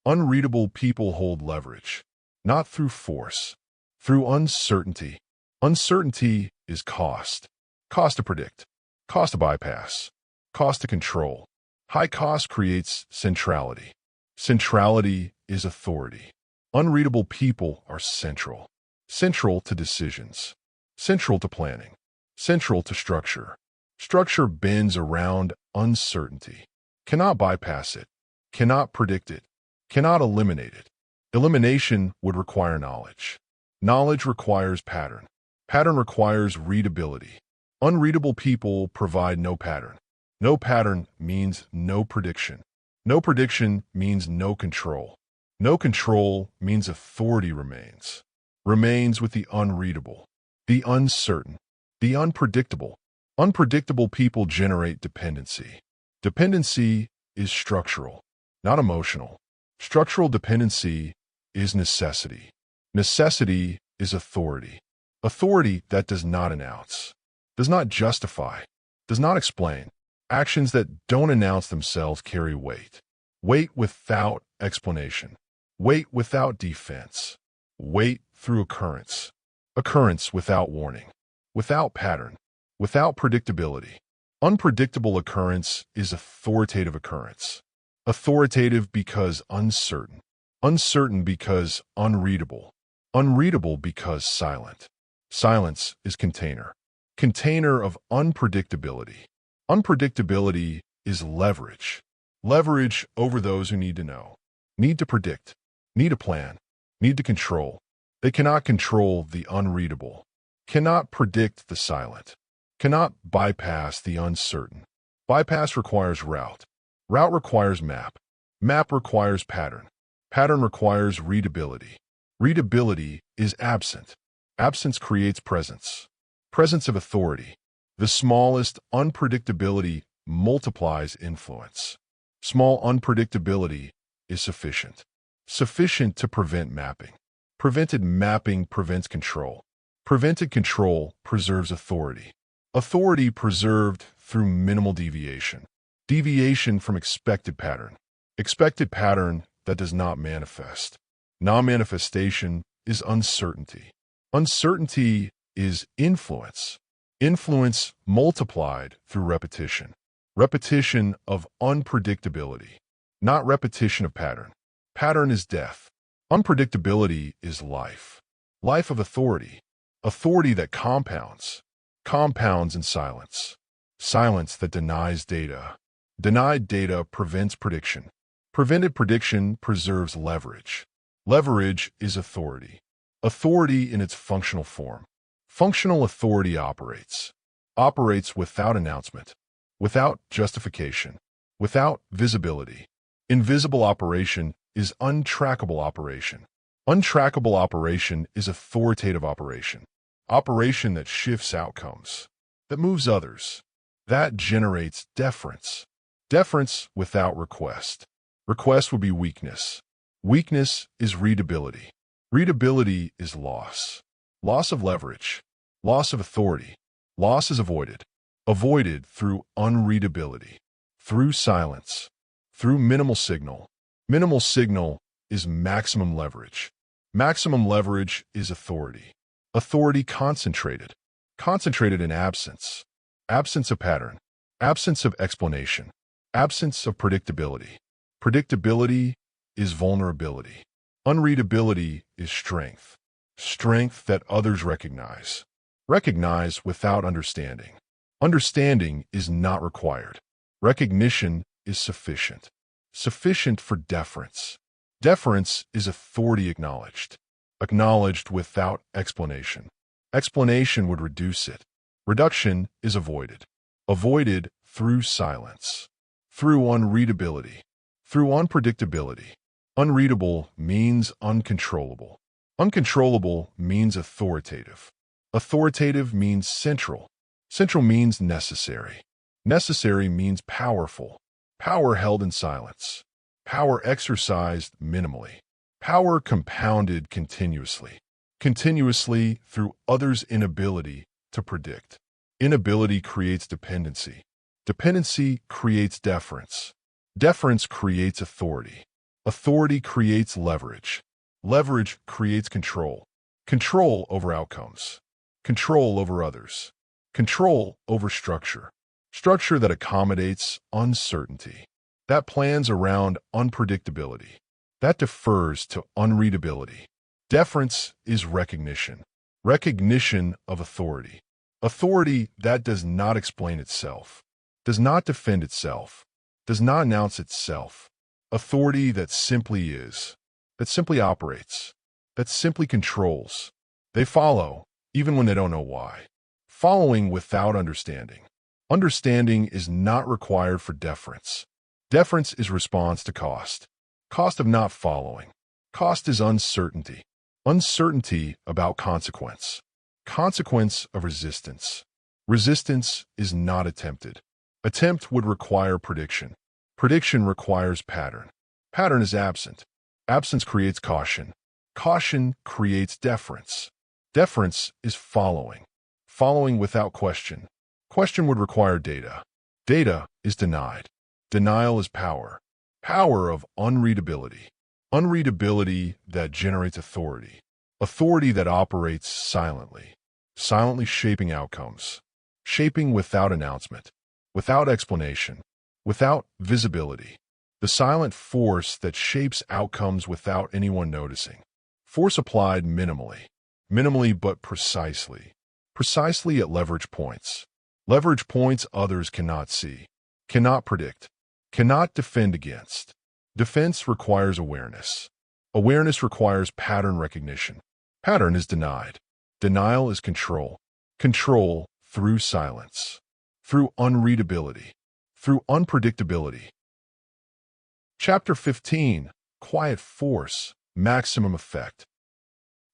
Unreadable people hold leverage, not through force, through uncertainty. Uncertainty is cost. Cost to predict. Cost to bypass. Cost to control. High cost creates centrality. Centrality is authority. Unreadable people are central. Central to decisions. Central to planning. Central to structure. Structure bends around uncertainty. Cannot bypass it. Cannot predict it. Cannot eliminate it. Elimination would require knowledge. Knowledge requires pattern. Pattern requires readability. Unreadable people provide no pattern. No pattern means no prediction. No prediction means no control. No control means authority remains. Remains with the unreadable, the uncertain, the unpredictable. Unpredictable people generate dependency. Dependency is structural, not emotional. Structural dependency is necessity. Necessity is authority. Authority that does not announce, does not justify, does not explain. Actions that don't announce themselves carry weight. Weight without explanation. Weight without defense. Weight through occurrence. Occurrence without warning. Without pattern. Without predictability. Unpredictable occurrence is authoritative occurrence. Authoritative because uncertain. Uncertain because unreadable. Unreadable because silent. Silence is container. Container of unpredictability. Unpredictability is leverage. Leverage over those who need to know. Need to predict. Need to plan. Need to control. They cannot control the unreadable. Cannot predict the silent. Cannot bypass the uncertain. Bypass requires route. Route requires map. Map requires pattern. Pattern requires readability. Readability is absent. Absence creates presence. Presence of authority. The smallest unpredictability multiplies influence. Small unpredictability is sufficient. Sufficient to prevent mapping. Prevented mapping prevents control. Prevented control preserves authority. Authority preserved through minimal deviation. Deviation from expected pattern. Expected pattern that does not manifest. Non-manifestation is uncertainty. Uncertainty is influence. Influence multiplied through repetition. Repetition of unpredictability, not repetition of pattern. Pattern is death. Unpredictability is life. Life of authority. Authority that compounds. Compounds in silence. Silence that denies data. Denied data prevents prediction. Prevented prediction preserves leverage. Leverage is authority. Authority in its functional form. Functional authority operates. Operates without announcement. Without justification. Without visibility. Invisible operation is untrackable operation. Untrackable operation is authoritative operation. Operation that shifts outcomes. That moves others. That generates deference. Deference without request. Request would be weakness. Weakness is readability. Readability is loss. Loss of leverage. Loss of authority. Loss is avoided. Avoided through unreadability. Through silence. Through minimal signal. Minimal signal is maximum leverage. Maximum leverage is authority. Authority concentrated. Concentrated in absence. Absence of pattern. Absence of explanation. Absence of predictability. Predictability is vulnerability. Unreadability is strength. Strength that others recognize. Recognize without understanding. Understanding is not required. Recognition is sufficient. Sufficient for deference. Deference is authority acknowledged. Acknowledged without explanation. Explanation would reduce it. Reduction is avoided. Avoided through silence. Through unreadability. Through unpredictability. Unreadable means uncontrollable. Uncontrollable means authoritative. Authoritative means central. Central means necessary. Necessary means powerful. Power held in silence. Power exercised minimally. Power compounded continuously. Continuously through others' inability to predict. Inability creates dependency. Dependency creates deference. Deference creates authority. Authority creates leverage. Leverage creates control. Control over outcomes. Control over others. Control over structure. Structure that accommodates uncertainty. That plans around unpredictability. That defers to unreadability. Deference is recognition. Recognition of authority. Authority that does not explain itself, does not defend itself, does not announce itself. Authority that simply is, that simply operates, that simply controls. They follow, even when they don't know why. Following without understanding. Understanding is not required for deference. Deference is response to cost. Cost of not following. Cost is uncertainty. Uncertainty about consequence. Consequence of resistance. Resistance is not attempted. Attempt would require prediction. Prediction requires pattern. Pattern is absent. Absence creates caution. Caution creates deference. Deference is following. Following without question. Question would require data. Data is denied. Denial is power. Power of unreadability. Unreadability that generates authority. Authority that operates silently. Silently shaping outcomes. Shaping without announcement. Without explanation. Without visibility. The silent force that shapes outcomes without anyone noticing. Force applied minimally. Minimally but precisely. Precisely at leverage points. Leverage points others cannot see. Cannot predict. Cannot defend against. Defense requires awareness. Awareness requires pattern recognition. Pattern is denied. Denial is control. Control through silence. Through unreadability. Through unpredictability. Chapter 15. Quiet force. Maximum effect.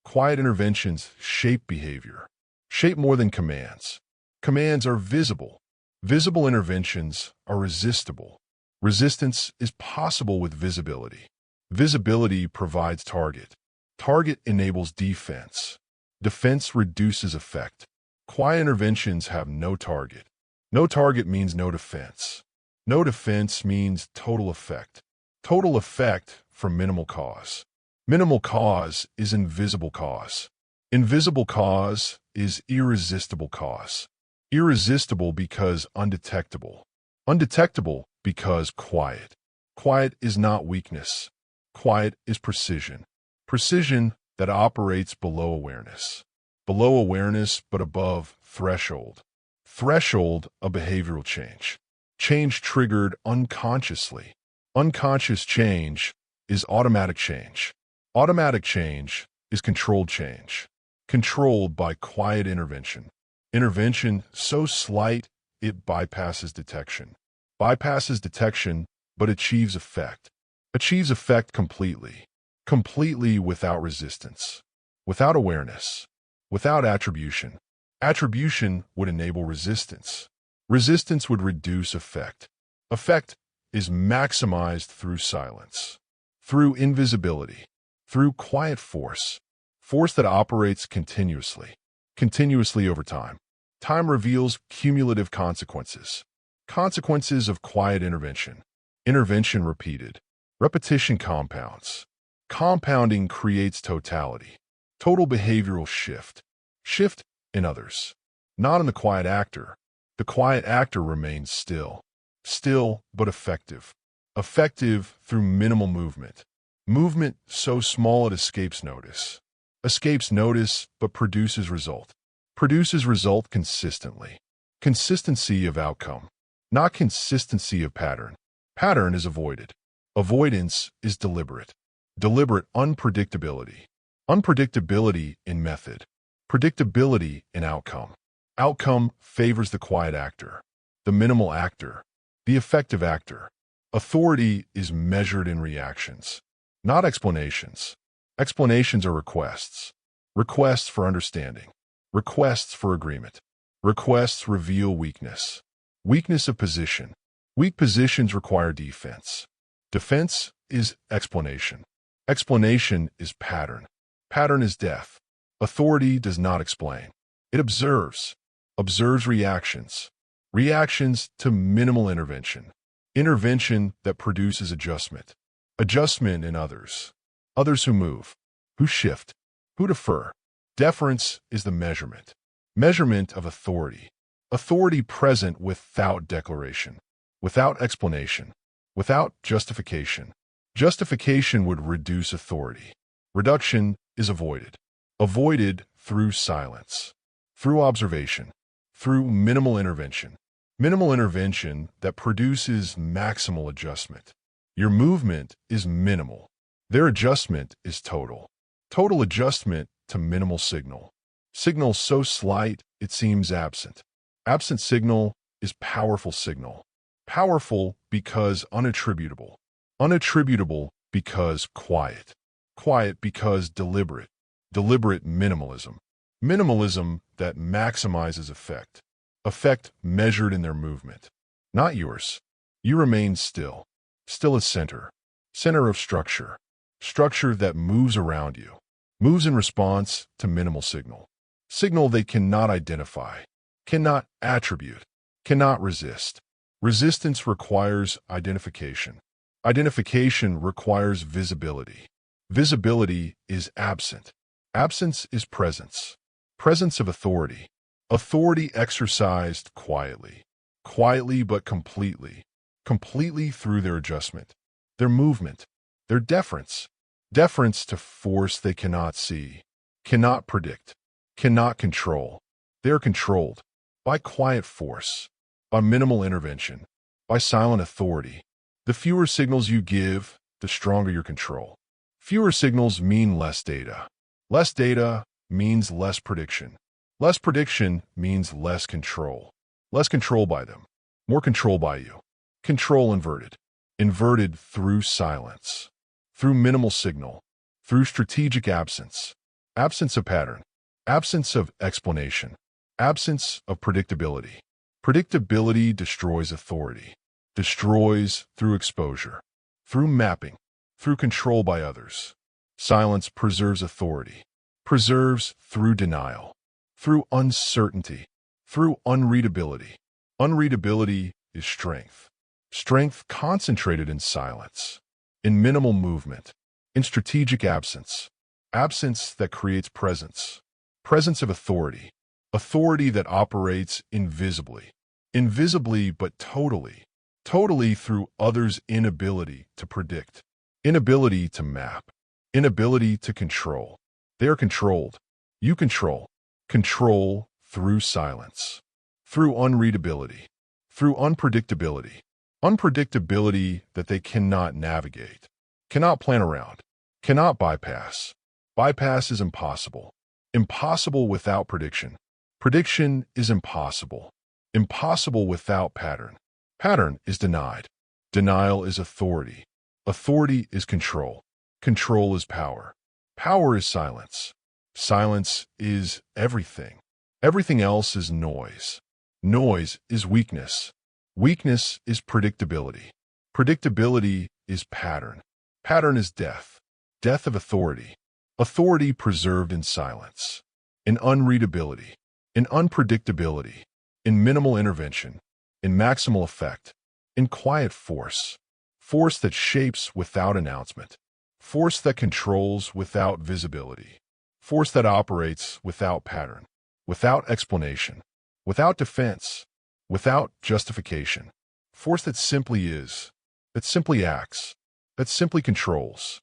Quiet interventions shape behavior. Shape more than commands. Commands are visible. Visible interventions are resistible. Resistance is possible with visibility. Visibility provides target. Target enables defense. Defense reduces effect. Quiet interventions have no target. No target means no defense. No defense means total effect. Total effect from minimal cause. Minimal cause is invisible cause. Invisible cause is irresistible cause. Irresistible because undetectable. Undetectable because quiet. Quiet is not weakness. Quiet is precision. Precision that operates below awareness. Below awareness but above threshold. Threshold of behavioral change. Change triggered unconsciously. Unconscious change is automatic change. Automatic change is controlled change. Controlled by quiet intervention. Intervention so slight it bypasses detection. Bypasses detection but achieves effect. Achieves effect completely. Completely without resistance. Without awareness. Without attribution. Attribution would enable resistance. Resistance would reduce effect. Effect is maximized through silence. Through invisibility. Through quiet force. Force that operates continuously. Continuously over time. Time reveals cumulative consequences. Consequences of quiet intervention. Intervention repeated. Repetition compounds. Compounding creates totality. Total behavioral shift. Shift in others. Not in the quiet actor. The quiet actor remains still. Still but effective. Effective through minimal movement. Movement so small it escapes notice. Escapes notice but produces result. Produces result consistently. Consistency of outcome. Not consistency of pattern. Pattern is avoided. Avoidance is deliberate. Deliberate unpredictability. Unpredictability in method. Predictability in outcome. Outcome favors the quiet actor. The minimal actor. The effective actor. Authority is measured in reactions. Not explanations. Explanations are requests. Requests for understanding. Requests for agreement. Requests reveal weakness. Weakness of position. Weak positions require defense. Defense is explanation. Explanation is pattern. Pattern is death. Authority does not explain. It observes. Observes reactions. Reactions to minimal intervention. Intervention that produces adjustment. Adjustment in others. Others who move. Who shift. Who defer. Deference is the measurement. Measurement of authority. Authority present without declaration. Without explanation. Without justification. Justification would reduce authority. Reduction is avoided. Avoided through silence, through observation, through minimal intervention. Minimal intervention that produces maximal adjustment. Your movement is minimal. Their adjustment is total. Total adjustment to minimal signal. Signal so slight it seems absent. Absent signal is powerful signal. Powerful because unattributable. Unattributable because quiet. Quiet because deliberate. Deliberate minimalism. Minimalism that maximizes effect. Effect measured in their movement. Not yours. You remain still. Still as center. Center of structure. Structure that moves around you. Moves in response to minimal signal. Signal they cannot identify. Cannot attribute. Cannot resist. Resistance requires identification. Identification requires visibility. Visibility is absent. Absence is presence. Presence of authority. Authority exercised quietly. Quietly but completely. Completely through their adjustment. Their movement. Their deference. Deference to force they cannot see. Cannot predict. Cannot control. They are controlled. By quiet force. By minimal intervention. By silent authority. The fewer signals you give, the stronger your control. Fewer signals mean less data. Less data means less prediction. Less prediction means less control. Less control by them. More control by you. Control inverted. Inverted through silence. Through minimal signal. Through strategic absence. Absence of pattern. Absence of explanation. Absence of predictability. Predictability destroys authority. Destroys through exposure. Through mapping. Through control by others. Silence preserves authority. Preserves through denial. Through uncertainty. Through unreadability. Unreadability is strength. Strength concentrated in silence. In minimal movement. In strategic absence. Absence that creates presence. Presence of authority. Authority that operates invisibly. Invisibly but totally. Totally through others' inability to predict. Inability to map. Inability to control. They are controlled. You control. Control through silence. Through unreadability. Through unpredictability. Unpredictability that they cannot navigate. Cannot plan around. Cannot bypass. Bypass is impossible. Impossible without prediction. Prediction is impossible. Impossible without pattern. Pattern is denied. Denial is authority. Authority is control. Control is power. Power is silence. Silence is everything. Everything else is noise. Noise is weakness. Weakness is predictability. Predictability is pattern. Pattern is death. Death of authority. Authority preserved in silence. In unreadability. In unpredictability. In minimal intervention. In maximal effect. In quiet force. Force that shapes without announcement. Force that controls without visibility. Force that operates without pattern. Without explanation. Without defense. Without justification. Force that simply is. That simply acts. That simply controls.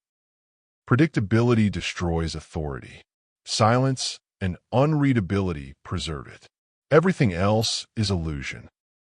Predictability destroys authority. Silence and unreadability preserve it. Everything else is illusion.